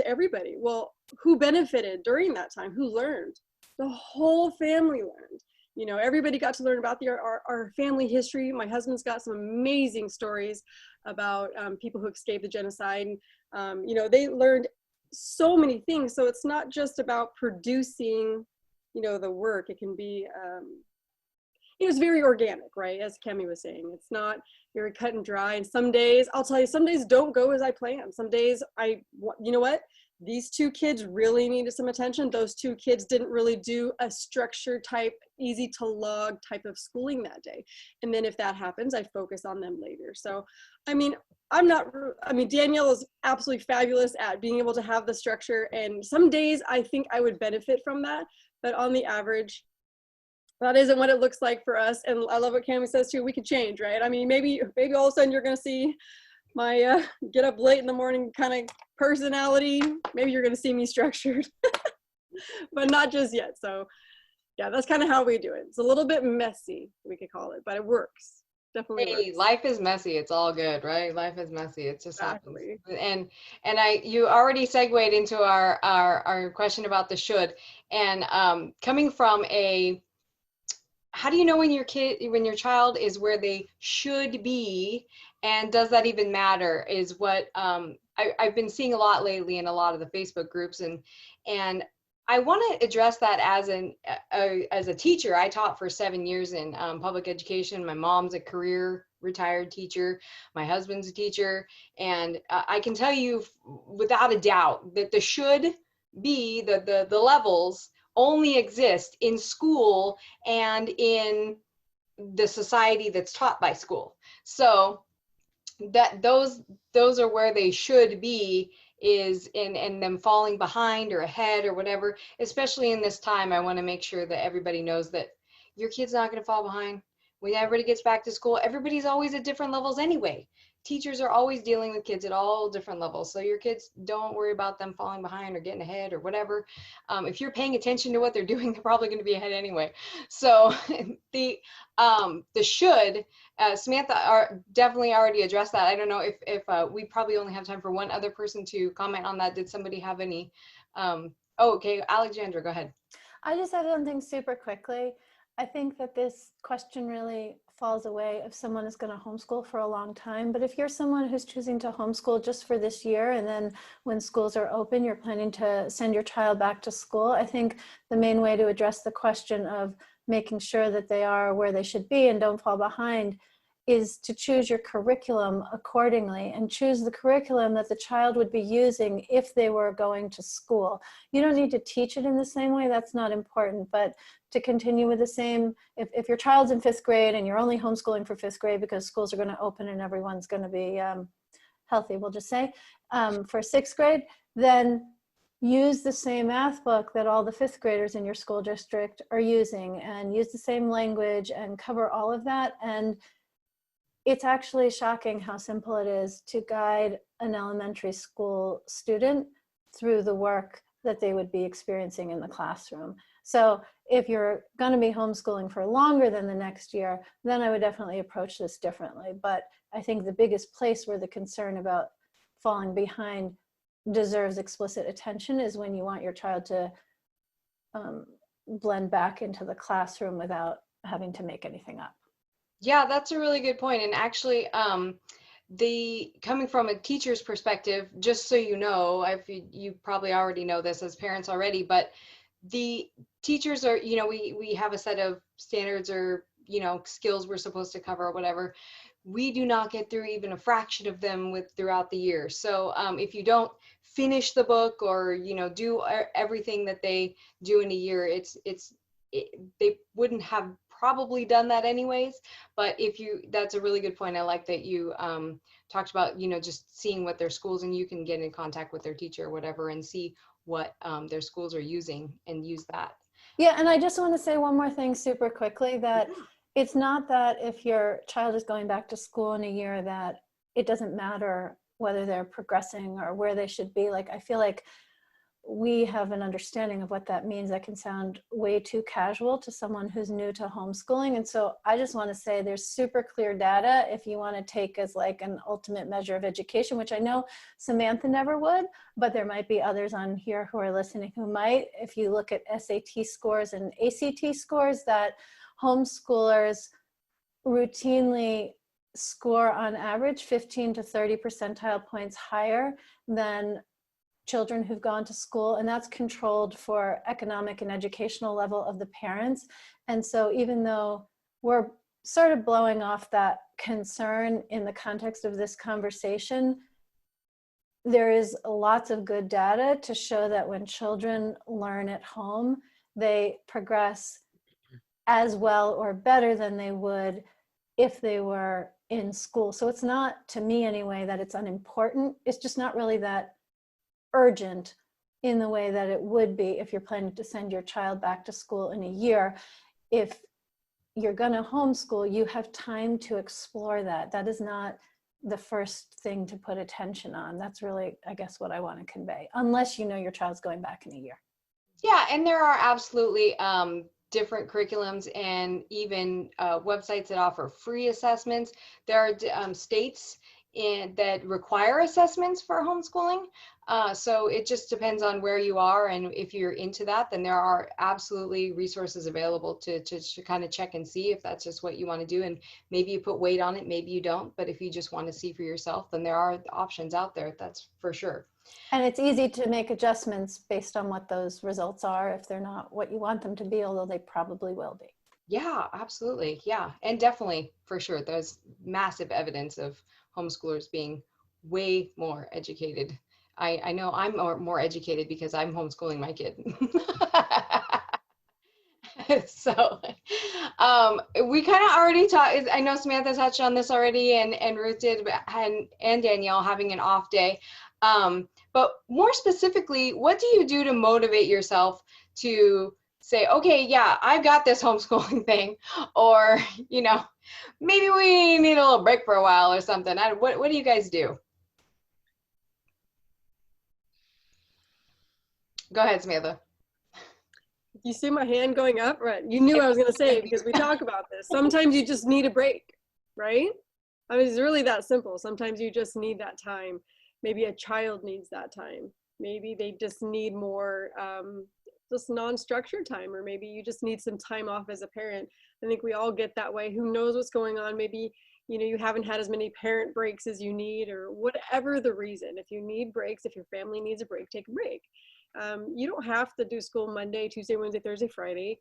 everybody. Well, who benefited during that time? Who learned? The whole family learned. You know, everybody got to learn about our family history. My husband's got some amazing stories about people who escaped the genocide. You know, they learned so many things. So it's not just about producing, you know, the work. It can be, it was very organic, right? As Kemi was saying, it's not very cut and dry. And some days, I'll tell you, some days don't go as I planned. Some days you know what? These 2 kids really needed some attention. Those 2 kids didn't really do a structured type, easy to log type of schooling that day. And then if that happens, I focus on them later. So, I mean, Danielle is absolutely fabulous at being able to have the structure. And some days I think I would benefit from that. But on the average, that isn't what it looks like for us. And I love what Cami says too, we could change, right? I mean, maybe all of a sudden you're gonna see my get up late in the morning kind of personality. Maybe you're gonna see me structured, but not just yet. So yeah, that's kind of how we do it. It's a little bit messy, we could call it, but it works. Definitely works. Life is messy. It's all good, right? Life is messy. It just Exactly. happens. And you already segued into our question about the should. And coming from how do you know when your child is where they should be, and does that even matter, is what I've been seeing a lot lately in a lot of the Facebook groups, and I want to address that as as a teacher. I taught for 7 years in public education. My mom's a career retired teacher. My husband's a teacher, and I can tell you without a doubt that the should be the levels only exist in school and in the society that's taught by school. So that those are where they should be, is in them falling behind or ahead or whatever. Especially in this time, I want to make sure that everybody knows that your kid's not going to fall behind. When everybody gets back to school, everybody's always at different levels anyway. Teachers are always dealing with kids at all different levels, so your kids, don't worry about them falling behind or getting ahead or whatever. If you're paying attention to what they're doing, they're probably going to be ahead anyway. So the should, Samantha definitely already addressed that. I don't know if we probably only have time for one other person to comment on that. Did somebody have any? Oh, okay, Alexandra, go ahead. I just have something super quickly. I think that this question really falls away if someone is going to homeschool for a long time. But if you're someone who's choosing to homeschool just for this year, and then when schools are open, you're planning to send your child back to school, I think the main way to address the question of making sure that they are where they should be and don't fall behind is to choose your curriculum accordingly, and choose the curriculum that the child would be using if they were going to school. You don't need to teach it in the same way, that's not important, but to continue with the same, if your child's in 5th grade and you're only homeschooling for 5th grade because schools are going to open and everyone's going to be healthy, we'll just say, for 6th grade, then use the same math book that all the 5th graders in your school district are using, and use the same language and cover all of that. And it's actually shocking how simple it is to guide an elementary school student through the work that they would be experiencing in the classroom. So if you're going to be homeschooling for longer than the next year, then I would definitely approach this differently. But I think the biggest place where the concern about falling behind deserves explicit attention is when you want your child to blend back into the classroom without having to make anything up. Yeah, that's a really good point. And actually, the coming from a teacher's perspective, just so you know, you probably already know this as parents already, but the teachers are, we have a set of standards or, skills we're supposed to cover or whatever. We do not get through even a fraction of them throughout the year. So if you don't finish the book or, do everything that they do in a year, they wouldn't have probably done that anyways. But that's a really good point. I like that you talked about, just seeing what their schools, and you can get in contact with their teacher or whatever and see what their schools are using and use that. Yeah, and I just want to say one more thing super quickly, that it's not that if your child is going back to school in a year that it doesn't matter whether they're progressing or where they should be. Like, I feel like we have an understanding of what that means that can sound way too casual to someone who's new to homeschooling. And so I just want to say there's super clear data if you want to take as like an ultimate measure of education, which I know Samantha never would, but there might be others on here who are listening who might. If you look at SAT scores and ACT scores, that homeschoolers routinely score on average 15 to 30 percentile points higher than children who've gone to school, and that's controlled for economic and educational level of the parents. And so even though we're sort of blowing off that concern in the context of this conversation, there is lots of good data to show that when children learn at home, they progress as well or better than they would if they were in school. So it's not, to me anyway, that it's unimportant. It's just not really that urgent in the way that it would be if you're planning to send your child back to school in a year. If you're going to homeschool, you have time to explore that. That is not the first thing to put attention on. That's really, I guess, what I want to convey, unless you know your child's going back in a year. Yeah, and there are absolutely different curriculums and even websites that offer free assessments. There are states that require assessments for homeschooling. So it just depends on where you are, and if you're into that, then there are absolutely resources available to kind of check and see if that's just what you want to do. And maybe you put weight on it, maybe you don't, but if you just want to see for yourself, then there are options out there, that's for sure. And it's easy to make adjustments based on what those results are if they're not what you want them to be, although they probably will be. Yeah, absolutely. Yeah. And definitely for sure, there's massive evidence of homeschoolers being way more educated. I know I'm more educated because I'm homeschooling my kid. So we kind of already talked, I know Samantha touched on this already, and Ruth did, and Danielle having an off day. But more specifically, what do you do to motivate yourself to say, okay, yeah, I've got this homeschooling thing, or, you know, maybe we need a little break for a while or something. What do you guys do? Go ahead, Samantha. You see my hand going up, right? You knew I was going to say it because we talk about this. Sometimes you just need a break, right? I mean, it's really that simple. Sometimes you just need that time. Maybe a child needs that time. Maybe they just need more just non-structured time, or maybe you just need some time off as a parent. I think we all get that way. Who knows what's going on? Maybe, you know, you haven't had as many parent breaks as you need, or whatever the reason. If you need breaks, if your family needs a break, take a break. You don't have to do school Monday, Tuesday, Wednesday, Thursday, Friday.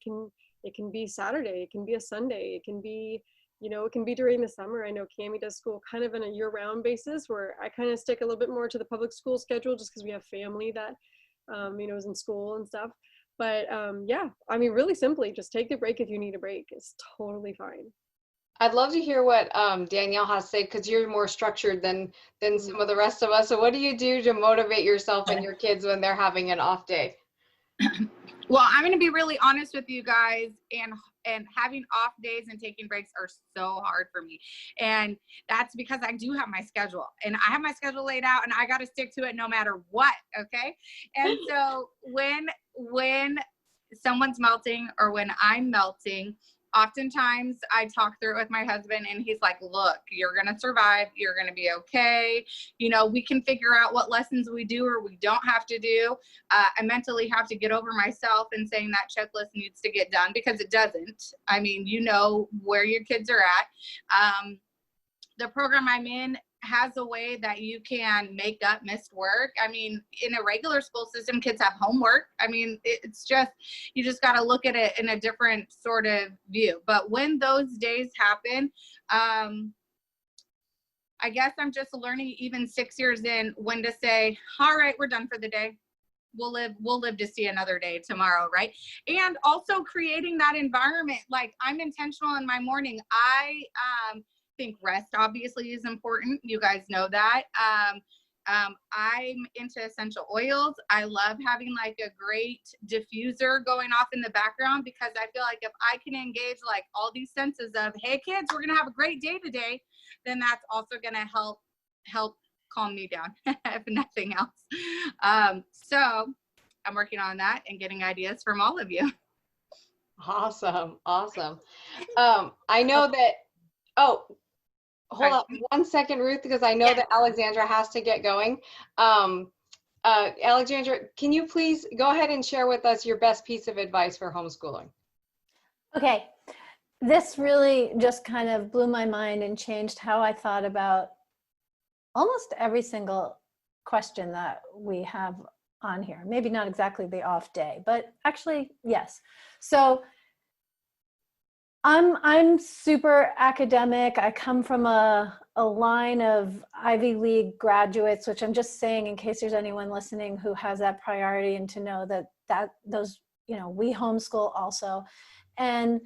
It can be Saturday. It can be a Sunday. It can be, you know, it can be during the summer. I know Cammie does school kind of on a year-round basis, where I kind of stick a little bit more to the public school schedule just because we have family that, you know, is in school and stuff. But yeah, I mean, really simply, just take the break if you need a break. It's totally fine. I'd love to hear what Danielle has to say, because you're more structured than some of the rest of us. So what do you do to motivate yourself and your kids when they're having an off day? Well, I'm going to be really honest with you guys, and having off days and taking breaks are so hard for me. And that's because I do have my schedule, and I have my schedule laid out, and I got to stick to it no matter what. Okay. And so when someone's melting, or when I'm melting, oftentimes I talk through it with my husband, and he's like, look, you're going to survive. You're going to be okay. You know, we can figure out what lessons we do or we don't have to do. I mentally have to get over myself and saying that checklist needs to get done, because it doesn't. I mean, you know where your kids are at. The program I'm in has a way that you can make up missed work. I mean, in a regular school system, kids have homework. I mean, it's just, you just got to look at it in a different sort of view. But when those days happen, I guess I'm just learning, even 6 years in, when to say, all right, we're done for the day. We'll live to see another day tomorrow, right? And also creating that environment. Like, I'm intentional in my morning. I think rest obviously is important. You guys know that. I'm into essential oils. I love having like a great diffuser going off in the background, because I feel like if I can engage like all these senses of, hey kids, we're gonna have a great day today, then that's also gonna help calm me down, if nothing else. So I'm working on that and getting ideas from all of you. Awesome. I know that, oh, hold on 1 second, Ruth, because I know that Alexandra has to get going. Alexandra, can you please go ahead and share with us your best piece of advice for homeschooling? Okay, this really just kind of blew my mind and changed how I thought about almost every single question that we have on here. Maybe not exactly the off day, but actually, yes. So I'm super academic. I come from a line of Ivy League graduates, which I'm just saying in case there's anyone listening who has that priority, and to know that those, you know, we homeschool also. And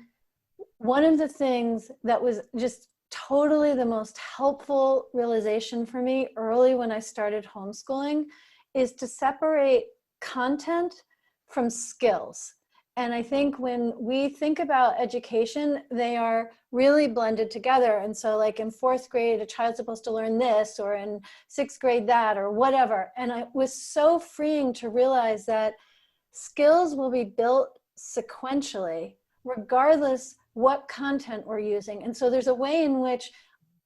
one of the things that was just totally the most helpful realization for me early when I started homeschooling is to separate content from skills. And I think when we think about education, they are really blended together. And so like in 4th grade, a child's supposed to learn this, or in 6th grade that, or whatever. And it was so freeing to realize that skills will be built sequentially, regardless what content we're using. And so there's a way in which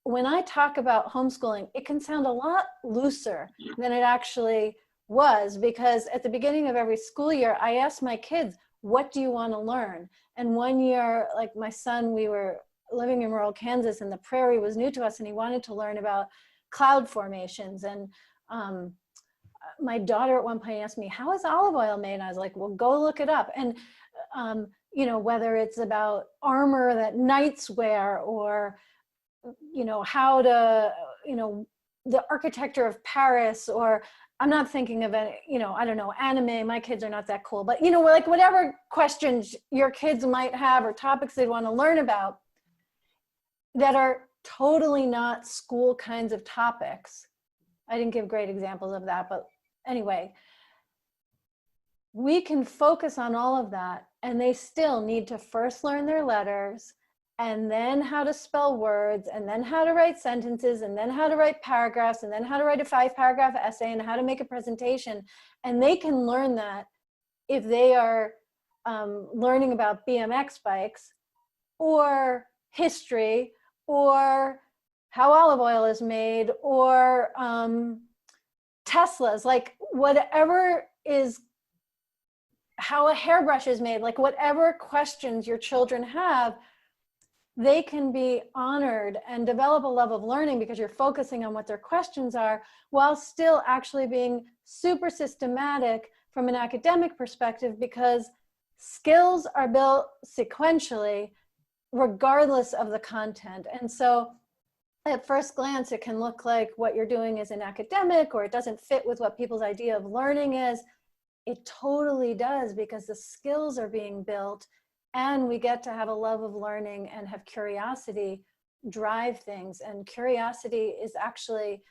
when I talk about homeschooling, it can sound a lot looser than it actually was, because at the beginning of every school year, I asked my kids, what do you want to learn? And one year, like my son, we were living in rural Kansas and the prairie was new to us, and he wanted to learn about cloud formations. And my daughter at one point asked me, how is olive oil made? And I was like, well, go look it up. And you know, whether it's about armor that knights wear, or you know, how to, you know, the architecture of Paris, or I'm not thinking of any, you know, I don't know, anime, my kids are not that cool, but you know, like whatever questions your kids might have or topics they want to learn about that are totally not school kinds of topics. I didn't give great examples of that, but anyway, we can focus on all of that, and they still need to first learn their letters, and then how to spell words, and then how to write sentences, and then how to write paragraphs, and then how to write a 5-paragraph essay, and how to make a presentation. And they can learn that if they are learning about BMX bikes, or history, or how olive oil is made, or Teslas, like whatever is, how a hairbrush is made, like whatever questions your children have, they can be honored and develop a love of learning because you're focusing on what their questions are, while still actually being super systematic from an academic perspective, because skills are built sequentially regardless of the content. And so at first glance, it can look like what you're doing is an academic, or it doesn't fit with what people's idea of learning is. It totally does, because the skills are being built, and we get to have a love of learning and have curiosity drive things. And curiosity is actually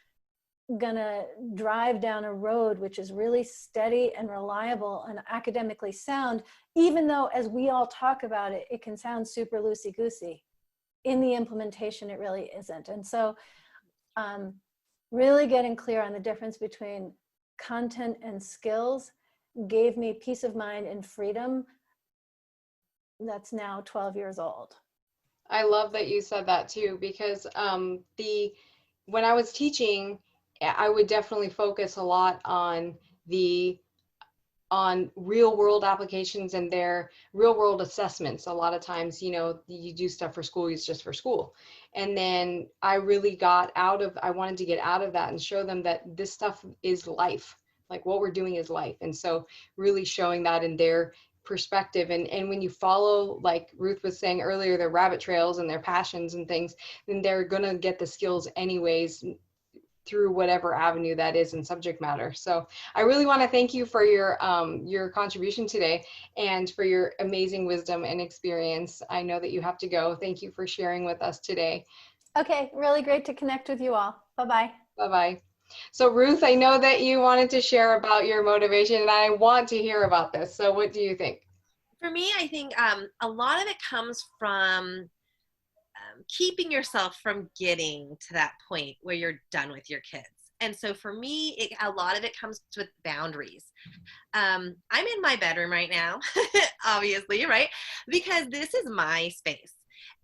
gonna drive down a road which is really steady and reliable and academically sound, even though as we all talk about it, it can sound super loosey-goosey. In the implementation, it really isn't. And so really getting clear on the difference between content and skills gave me peace of mind and freedom that's now 12 years old. I love that you said that too, because when I was teaching, I would definitely focus a lot on real world applications and their real world assessments. A lot of times, you know, you do stuff for school, it's just for school. And then I really I wanted to get out of that and show them that this stuff is life. Like what we're doing is life. And so really showing that in their perspective. And when you follow, like Ruth was saying earlier, their rabbit trails and their passions and things, then they're gonna get the skills anyways through whatever avenue that is in subject matter. So I really want to thank you for your contribution today and for your amazing wisdom and experience. I know that you have to go. Thank you for sharing with us today. Okay, really great to connect with you all. Bye-bye. Bye-bye. So Ruth, I know that you wanted to share about your motivation, and I want to hear about this. So what do you think? For me, I think a lot of it comes from keeping yourself from getting to that point where you're done with your kids. And so for me, a lot of it comes with boundaries. I'm in my bedroom right now, obviously, right? Because this is my space.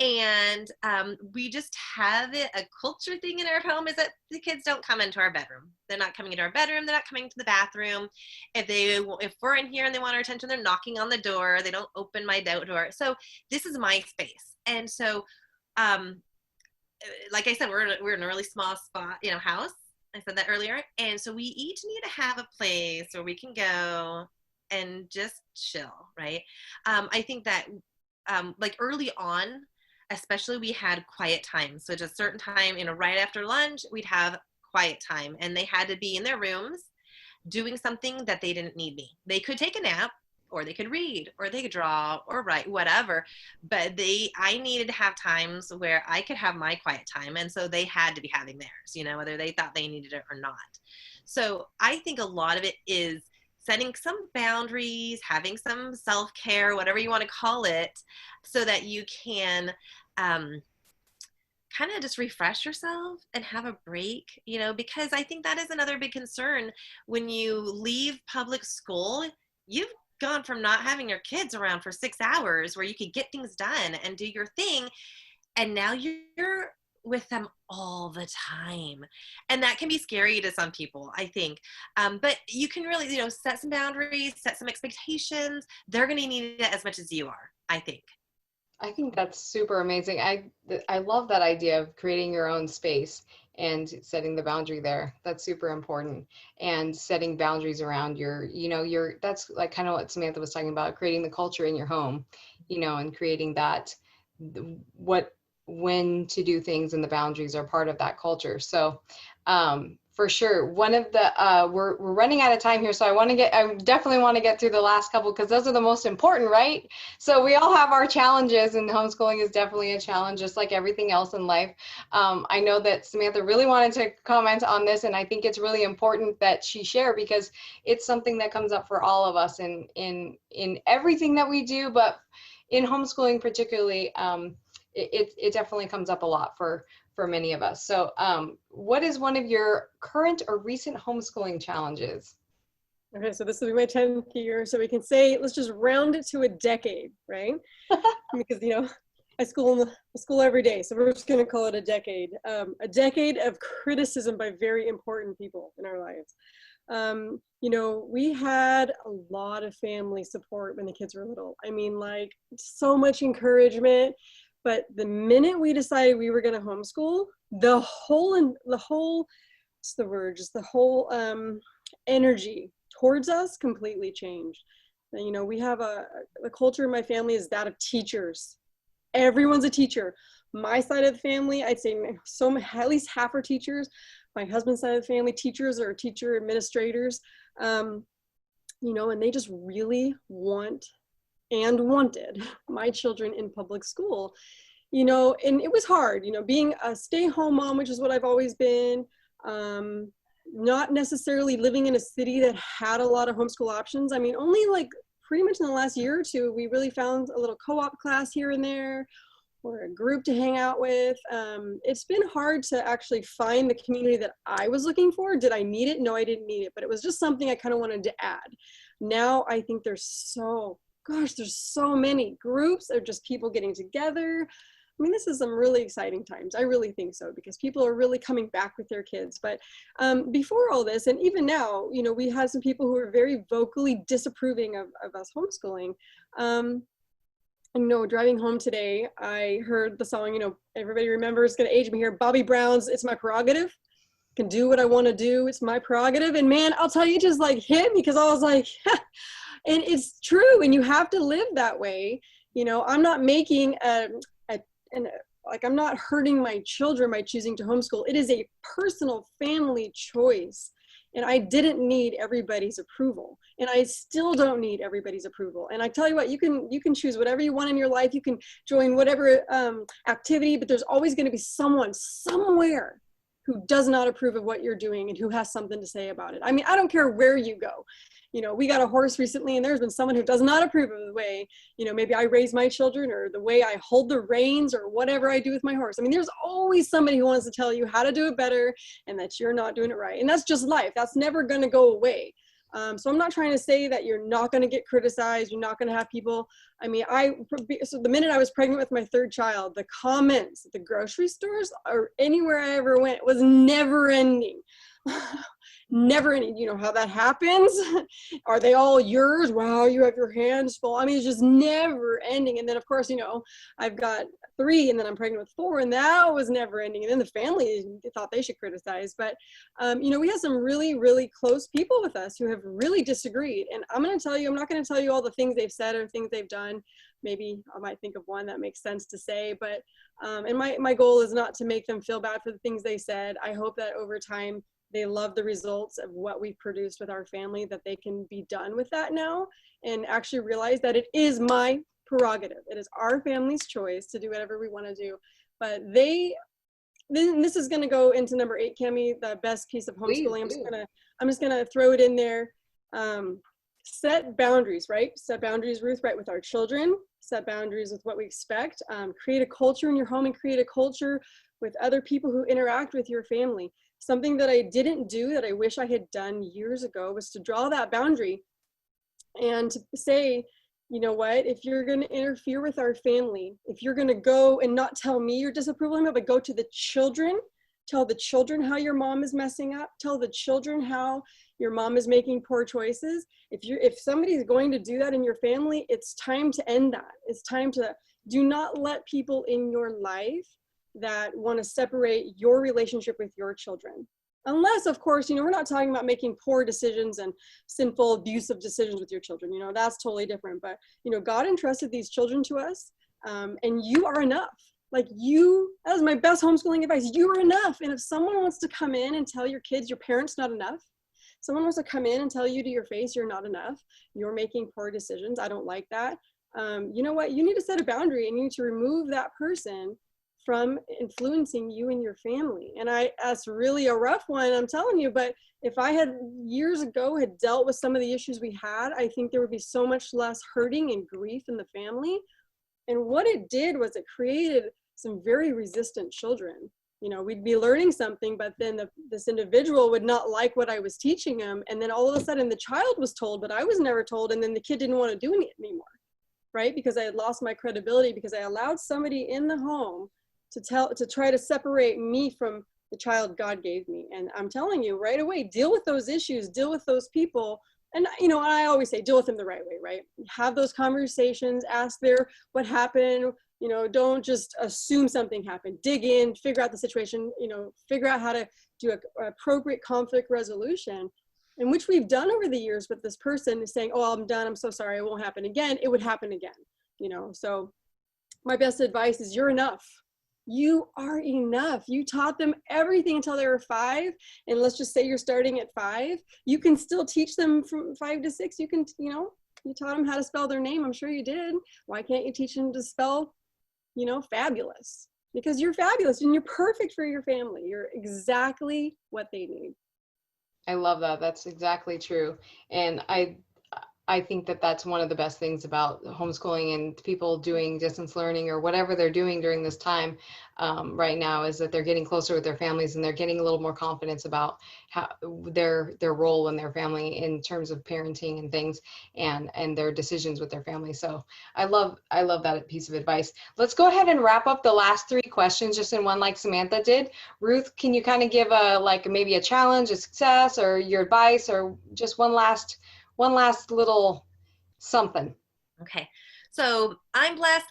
And we just have a culture thing in our home is that the kids don't come into our bedroom. They're not coming into our bedroom. They're not coming to the bathroom. If we're in here and they want our attention, they're knocking on the door. They don't open my door. So this is my space. And so, like I said, we're in a really small spot, house. I said that earlier. And so we each need to have a place where we can go and just chill, right? I think that like early on, especially, we had quiet time. So just a certain time, right after lunch, we'd have quiet time, and they had to be in their rooms doing something that they didn't need me. They could take a nap, or they could read, or they could draw, or write, whatever. But I needed to have times where I could have my quiet time. And so they had to be having theirs, whether they thought they needed it or not. So I think a lot of it is setting some boundaries, having some self-care, whatever you want to call it, so that you can kind of just refresh yourself and have a break, because I think that is another big concern. When you leave public school, you've gone from not having your kids around for 6 hours where you could get things done and do your thing, and now you're with them all the time. And that can be scary to some people, I think. But you can really, set some boundaries, set some expectations. They're going to need it as much as you are, I think. I think that's super amazing. I love that idea of creating your own space and setting the boundary there. That's super important. And setting boundaries around that's like kind of what Samantha was talking about, creating the culture in your home, and creating that when to do things, and the boundaries are part of that culture. So for sure, one of the we're running out of time here, so I definitely want to get through the last couple, because those are the most important, right? So we all have our challenges, and homeschooling is definitely a challenge, just like everything else in life. I know that Samantha really wanted to comment on this, and I think it's really important that she share, because it's something that comes up for all of us in everything that we do, but in homeschooling particularly, it definitely comes up a lot for many of us. So what is one of your current or recent homeschooling challenges? Okay, so this will be my 10th year, so we can say, let's just round it to a decade, right? Because, I school every day, so we're just gonna call it a decade. A decade of criticism by very important people in our lives. We had a lot of family support when the kids were little. I mean, like, so much encouragement. But the minute we decided we were going to homeschool, the whole energy towards us completely changed. And, we have the culture in my family is that of teachers. Everyone's a teacher. My side of the family, I'd say at least half are teachers. My husband's side of the family, teachers or teacher administrators, and they just really wanted my children in public school, and it was hard, being a stay-home mom, which is what I've always been, not necessarily living in a city that had a lot of homeschool options. I mean, only like pretty much in the last year or two, we really found a little co-op class here and there, or a group to hang out with. It's been hard to actually find the community that I was looking for. Did I need it? No, I didn't need it, but it was just something I kind of wanted to add. Now I think there's so many groups of just people getting together. I mean, this is some really exciting times. I really think so, because people are really coming back with their kids. But before all this, and even now, we had some people who were very vocally disapproving of us homeschooling. Driving home today, I heard the song, everybody remembers, going to age me here, Bobby Brown's "It's My Prerogative." Can do what I want to do. It's my prerogative. And man, I'll tell you, just like hit me, because I was like, and it's true. And you have to live that way. I'm not making I'm not hurting my children by choosing to homeschool. It is a personal family choice. And I didn't need everybody's approval. And I still don't need everybody's approval. And I tell you what, you can choose whatever you want in your life. You can join whatever activity, but there's always going to be someone somewhere who does not approve of what you're doing and who has something to say about it. I mean, I don't care where you go. We got a horse recently, and there's been someone who does not approve of the way, maybe I raise my children, or the way I hold the reins, or whatever I do with my horse. I mean, there's always somebody who wants to tell you how to do it better and that you're not doing it right. And that's just life. That's never going to go away. So I'm not trying to say that you're not going to get criticized. You're not going to have people. I mean, so the minute I was pregnant with my third child, the comments at the grocery stores or anywhere I ever went was never ending. Never ending. You know how that happens? Are they all yours? Wow, you have your hands full. I mean, it's just never ending. And then of course, I've got 3, and then I'm pregnant with 4, and that was never ending. And then the family thought they should criticize. But, we have some really, really close people with us who have really disagreed. And I'm not going to tell you all the things they've said or things they've done. Maybe I might think of one that makes sense to say, but, and my goal is not to make them feel bad for the things they said. I hope that over time, they love the results of what we've produced with our family, that they can be done with that now and actually realize that it is my prerogative. It is our family's choice to do whatever we want to do. But then this is going to go into number 8, Cami, the best piece of homeschooling. I'm just gonna throw it in there. Set boundaries, right? Set boundaries, Ruth, right, with our children. Set boundaries with what we expect. Create a culture in your home, and create a culture with other people who interact with your family. Something that I didn't do that I wish I had done years ago was to draw that boundary and to say, you know what, if you're going to interfere with our family, if you're going to go and not tell me your disapproval of it, but go to the children, tell the children how your mom is messing up, tell the children how your mom is making poor choices. If somebody's going to do that in your family, it's time to end that. It's time to do not let people in your life that want to separate your relationship with your children. Unless, of course, we're not talking about making poor decisions and sinful, abusive decisions with your children. That's totally different. But, God entrusted these children to us, and you are enough. Like that is my best homeschooling advice. You are enough. And if someone wants to come in and tell your kids, your parents not enough, someone wants to come in and tell you to your face, you're not enough, you're making poor decisions, I don't like that. You know what? You need to set a boundary and you need to remove that person from influencing you and your family. And that's really a rough one, I'm telling you, but if I had years ago had dealt with some of the issues we had, I think there would be so much less hurting and grief in the family. And what it did was it created some very resistant children. We'd be learning something, but then this individual would not like what I was teaching him. And then all of a sudden the child was told, but I was never told. And then the kid didn't want to do it anymore, right? Because I had lost my credibility because I allowed somebody in the home to try to separate me from the child God gave me. And I'm telling you right away, deal with those issues, deal with those people. And, I always say, deal with them the right way, right? Have those conversations, ask what happened, don't just assume something happened, dig in, figure out the situation, figure out how to do a appropriate conflict resolution, and which we've done over the years. But this person is saying, oh, I'm done, I'm so sorry, it won't happen again. It would happen again, So my best advice is you're enough. You are enough. You taught them everything until they were 5. And let's just say you're starting at 5. You can still teach them from 5 to 6. You can, you taught them how to spell their name. I'm sure you did. Why can't you teach them to spell, fabulous? Because you're fabulous and you're perfect for your family. You're exactly what they need. I love that. That's exactly true. And I think that that's one of the best things about homeschooling and people doing distance learning or whatever they're doing during this time right now is that they're getting closer with their families and they're getting a little more confidence about how their role in their family in terms of parenting and things and their decisions with their family. So I love that piece of advice. Let's go ahead and wrap up the last 3 questions just in one like Samantha did. Ruth, can you kind of give maybe a challenge, a success, or your advice, or just one last little something? Okay, so I'm blessed.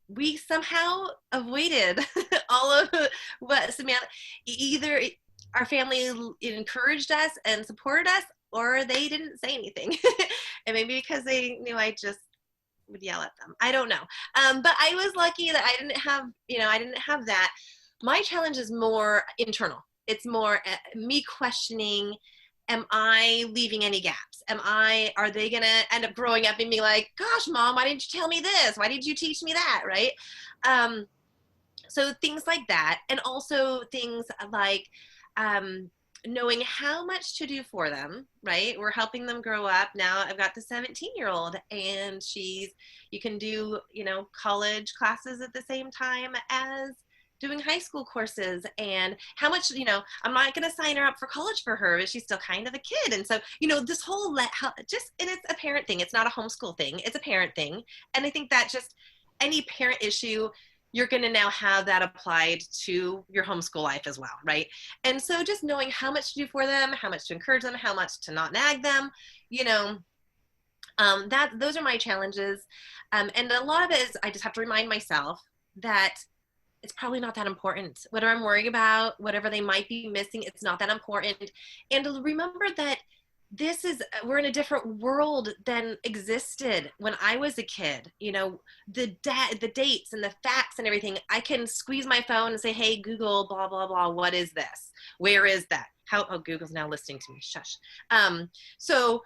We somehow avoided all of what Samantha, either our family encouraged us and supported us, or they didn't say anything. And maybe because they knew I just would yell at them. I don't know. But I was lucky that I didn't have that. My challenge is more internal. It's more me questioning, am I leaving any gaps? Are they going to end up growing up and be like, gosh, Mom, why didn't you tell me this? Why did you teach me that? Right? So things like that. And also things like knowing how much to do for them, right? We're helping them grow up. Now I've got the 17-year-old and you can do, college classes at the same time as doing high school courses, and how much, I'm not going to sign her up for college for her, but she's still kind of a kid. And so, this whole and it's a parent thing. It's not a homeschool thing. It's a parent thing. And I think that just any parent issue, you're going to now have that applied to your homeschool life as well, right? And so just knowing how much to do for them, how much to encourage them, how much to not nag them, those are my challenges. And a lot of it is I just have to remind myself that it's probably not that important. Whatever I'm worrying about, whatever they might be missing, it's not that important. And to remember that we're in a different world than existed when I was a kid. The dates and the facts and everything, I can squeeze my phone and say, hey, Google, blah, blah, blah. What is this? Where is that? Google's now listening to me. Shush. So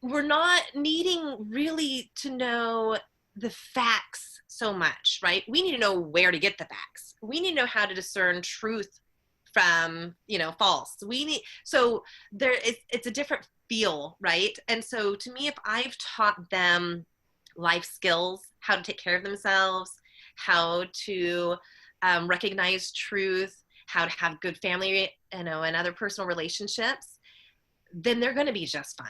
we're not needing really to know the facts so much, right? We need to know where to get the facts. We need to know how to discern truth from, false. It's a different feel, right? And so to me, if I've taught them life skills, how to take care of themselves, how to recognize truth, how to have good family, and other personal relationships, then they're going to be just fine.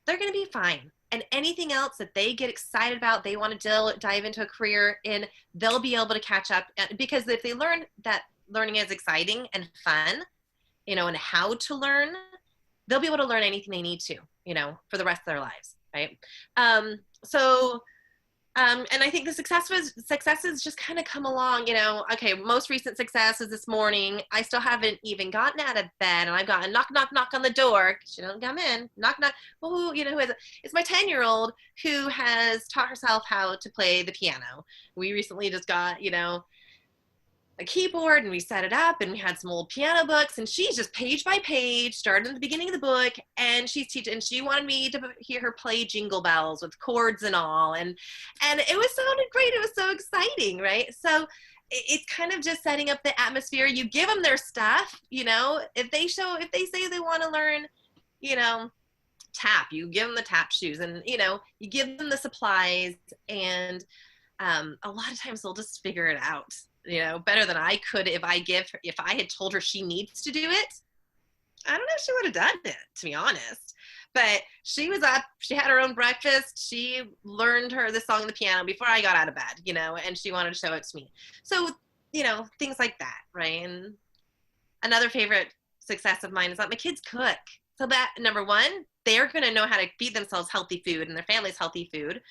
They're going to be fine. and anything else that they get excited about, they want to dive into a career in, they'll be able to catch up. Because if they learn that learning is exciting and fun, you know, and how to learn, they'll be able to learn anything they need to, you know, for the rest of their lives, right? And I think the successes just kind of come along, you know. Okay, most recent success is this morning. I still haven't even gotten out of bed, and I've got a knock, knock, knock on the door. She don't come in. Knock, knock. Well, who, you know, who is it? It's my 10-year-old who has taught herself how to play the piano. We recently just got, you know, a keyboard, and we set it up, and we had some old piano books, and she's just page by page, started at the beginning of the book, and she's teaching, and she wanted me to hear her play Jingle Bells with chords and all, and it was sounded great. It was so exciting, right? So it's kind of just setting up the atmosphere. You give them their stuff, you know. If they say they want to learn, you know, tap, you give them the tap shoes, and, you know, you give them the supplies, and a lot of times they'll just figure it out, you know, better than I could if I had told her she needs to do it. I don't know if she would have done it, to be honest. But she was up, she had her own breakfast, she learned the song on the piano before I got out of bed, you know, and she wanted to show it to me. So, you know, things like that, right? And another favorite success of mine is that my kids cook. So that, number one, they're going to know how to feed themselves healthy food and their family's healthy food.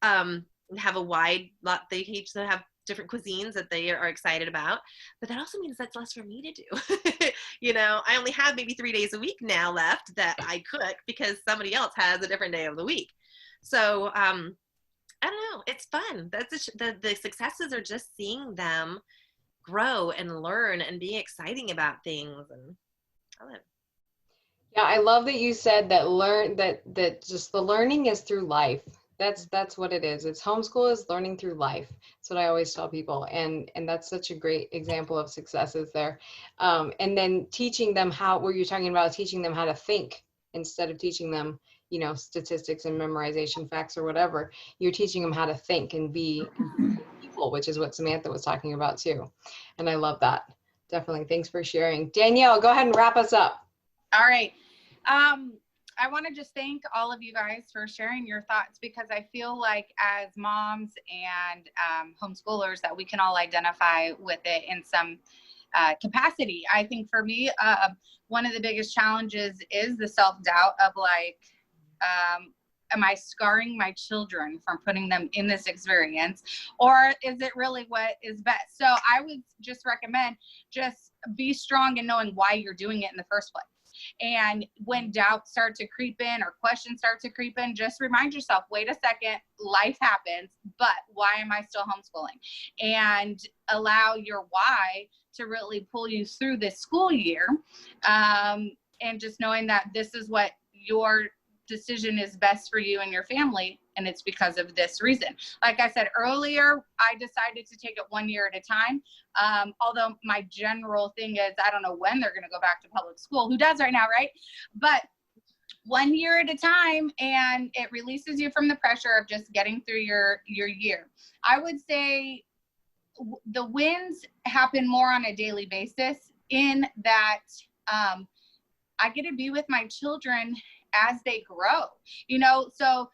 Have a wide lot, they each have different cuisines that they are excited about, but that also means that's less for me to do. You know, I only have maybe 3 days a week now left that I cook because somebody else has a different day of the week. So I don't know, it's fun. That's the successes are just seeing them grow and learn and being exciting about things. And I love it. Yeah, I love that you said that just the learning is through life. That's what it is. It's homeschool is learning through life. That's what I always tell people. And that's such a great example of successes there. And then teaching them where you're talking about teaching them how to think instead of teaching them, you know, statistics and memorization facts or whatever. You're teaching them how to think and be people, which is what Samantha was talking about too. And I love that. Definitely. Thanks for sharing. Danielle, go ahead and wrap us up. All right. I want to just thank all of you guys for sharing your thoughts, because I feel like as moms and homeschoolers that we can all identify with it in some capacity. I think for me, one of the biggest challenges is the self-doubt of like, am I scarring my children from putting them in this experience, or is it really what is best? So I would just recommend just be strong in knowing why you're doing it in the first place. And when doubts start to creep in or questions start to creep in, just remind yourself, wait a second, life happens, but why am I still homeschooling? And allow your why to really pull you through this school year. And just knowing that this is what your decision is best for you and your family, and it's because of this reason. Like I said earlier, I decided to take it 1 year at a time. Although my general thing is, I don't know when they're going to go back to public school. Who does right now, right? But 1 year at a time, and it releases you from the pressure of just getting through your year. I would say the wins happen more on a daily basis, in that I get to be with my children as they grow, you know. So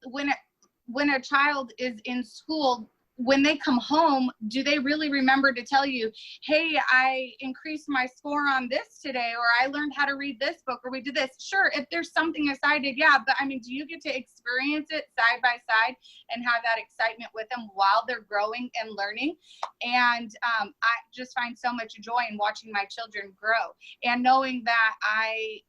when a child is in school, when they come home, do they really remember to tell you, hey, I increased my score on this today, or I learned how to read this book, or we did this? Sure, if there's something excited, yeah, but I mean, do you get to experience it side by side and have that excitement with them while they're growing and learning? And I just find so much joy in watching my children grow and knowing that I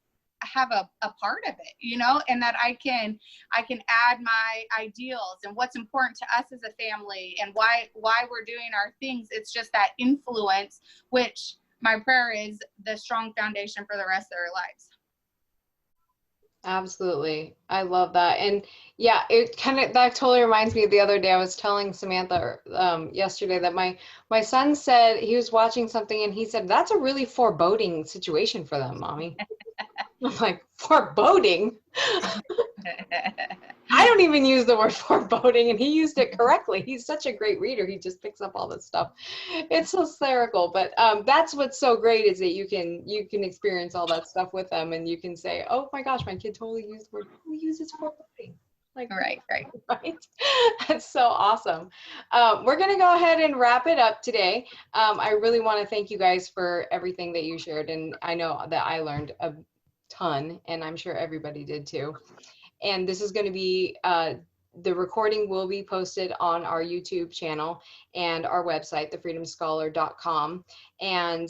have a part of it, you know, and that I can add my ideals and what's important to us as a family and why we're doing our things. It's just that influence, which my prayer is the strong foundation for the rest of their lives. Absolutely. I love that. And yeah, that totally reminds me of the other day. I was telling Samantha yesterday that my son said he was watching something and he said, that's a really foreboding situation for them, Mommy. I'm like, foreboding? I I don't even use the word foreboding, and he used it correctly. He's such a great reader. He just picks up all this stuff. It's hysterical, but that's what's so great is that you can experience all that stuff with them, and you can say, "Oh my gosh, my kid totally used the word. Who uses foreboding?" Like, Right. right? That's so awesome. We're going to go ahead and wrap it up today. I really want to thank you guys for everything that you shared. And I know that I learned a ton, and I'm sure everybody did too. And this is going to be, the recording will be posted on our YouTube channel and our website, thefreedomscholar.com. And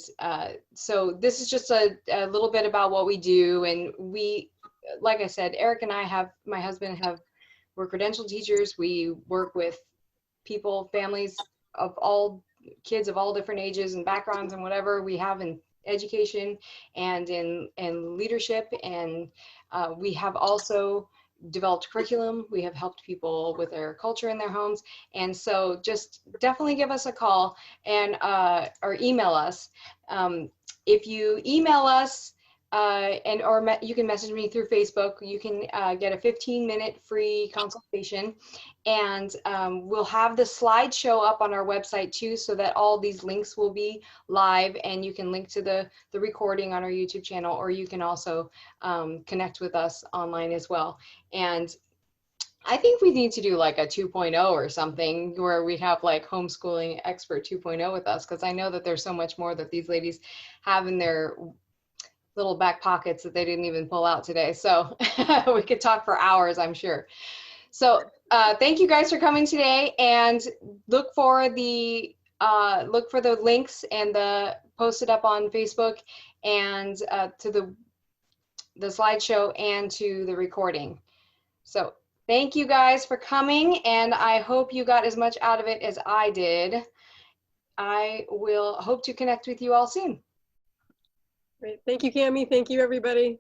so this is just a little bit about what we do. And we, like I said, Eric and my husband we're credentialed teachers. We work with people, families of all, kids of all different ages and backgrounds and whatever we have in education and in leadership. And we have also developed curriculum. We have helped people with their culture in their homes. And so just definitely give us a call and or email us. If you email us, you can message me through Facebook. You can get a 15-minute free consultation, and we'll have the slideshow up on our website too, so that all these links will be live, and you can link to the recording on our YouTube channel, or you can also connect with us online as well. And I think we need to do like a 2.0 or something where we have like homeschooling expert 2.0 with us, because I know that there's so much more that these ladies have in their little back pockets that they didn't even pull out today. So we could talk for hours, I'm sure. So thank you guys for coming today, and look for the links and posted up on Facebook, and to the slideshow and to the recording. So thank you guys for coming, and I hope you got as much out of it as I did. I will hope to connect with you all soon. Great. Thank you, Cami. Thank you, everybody.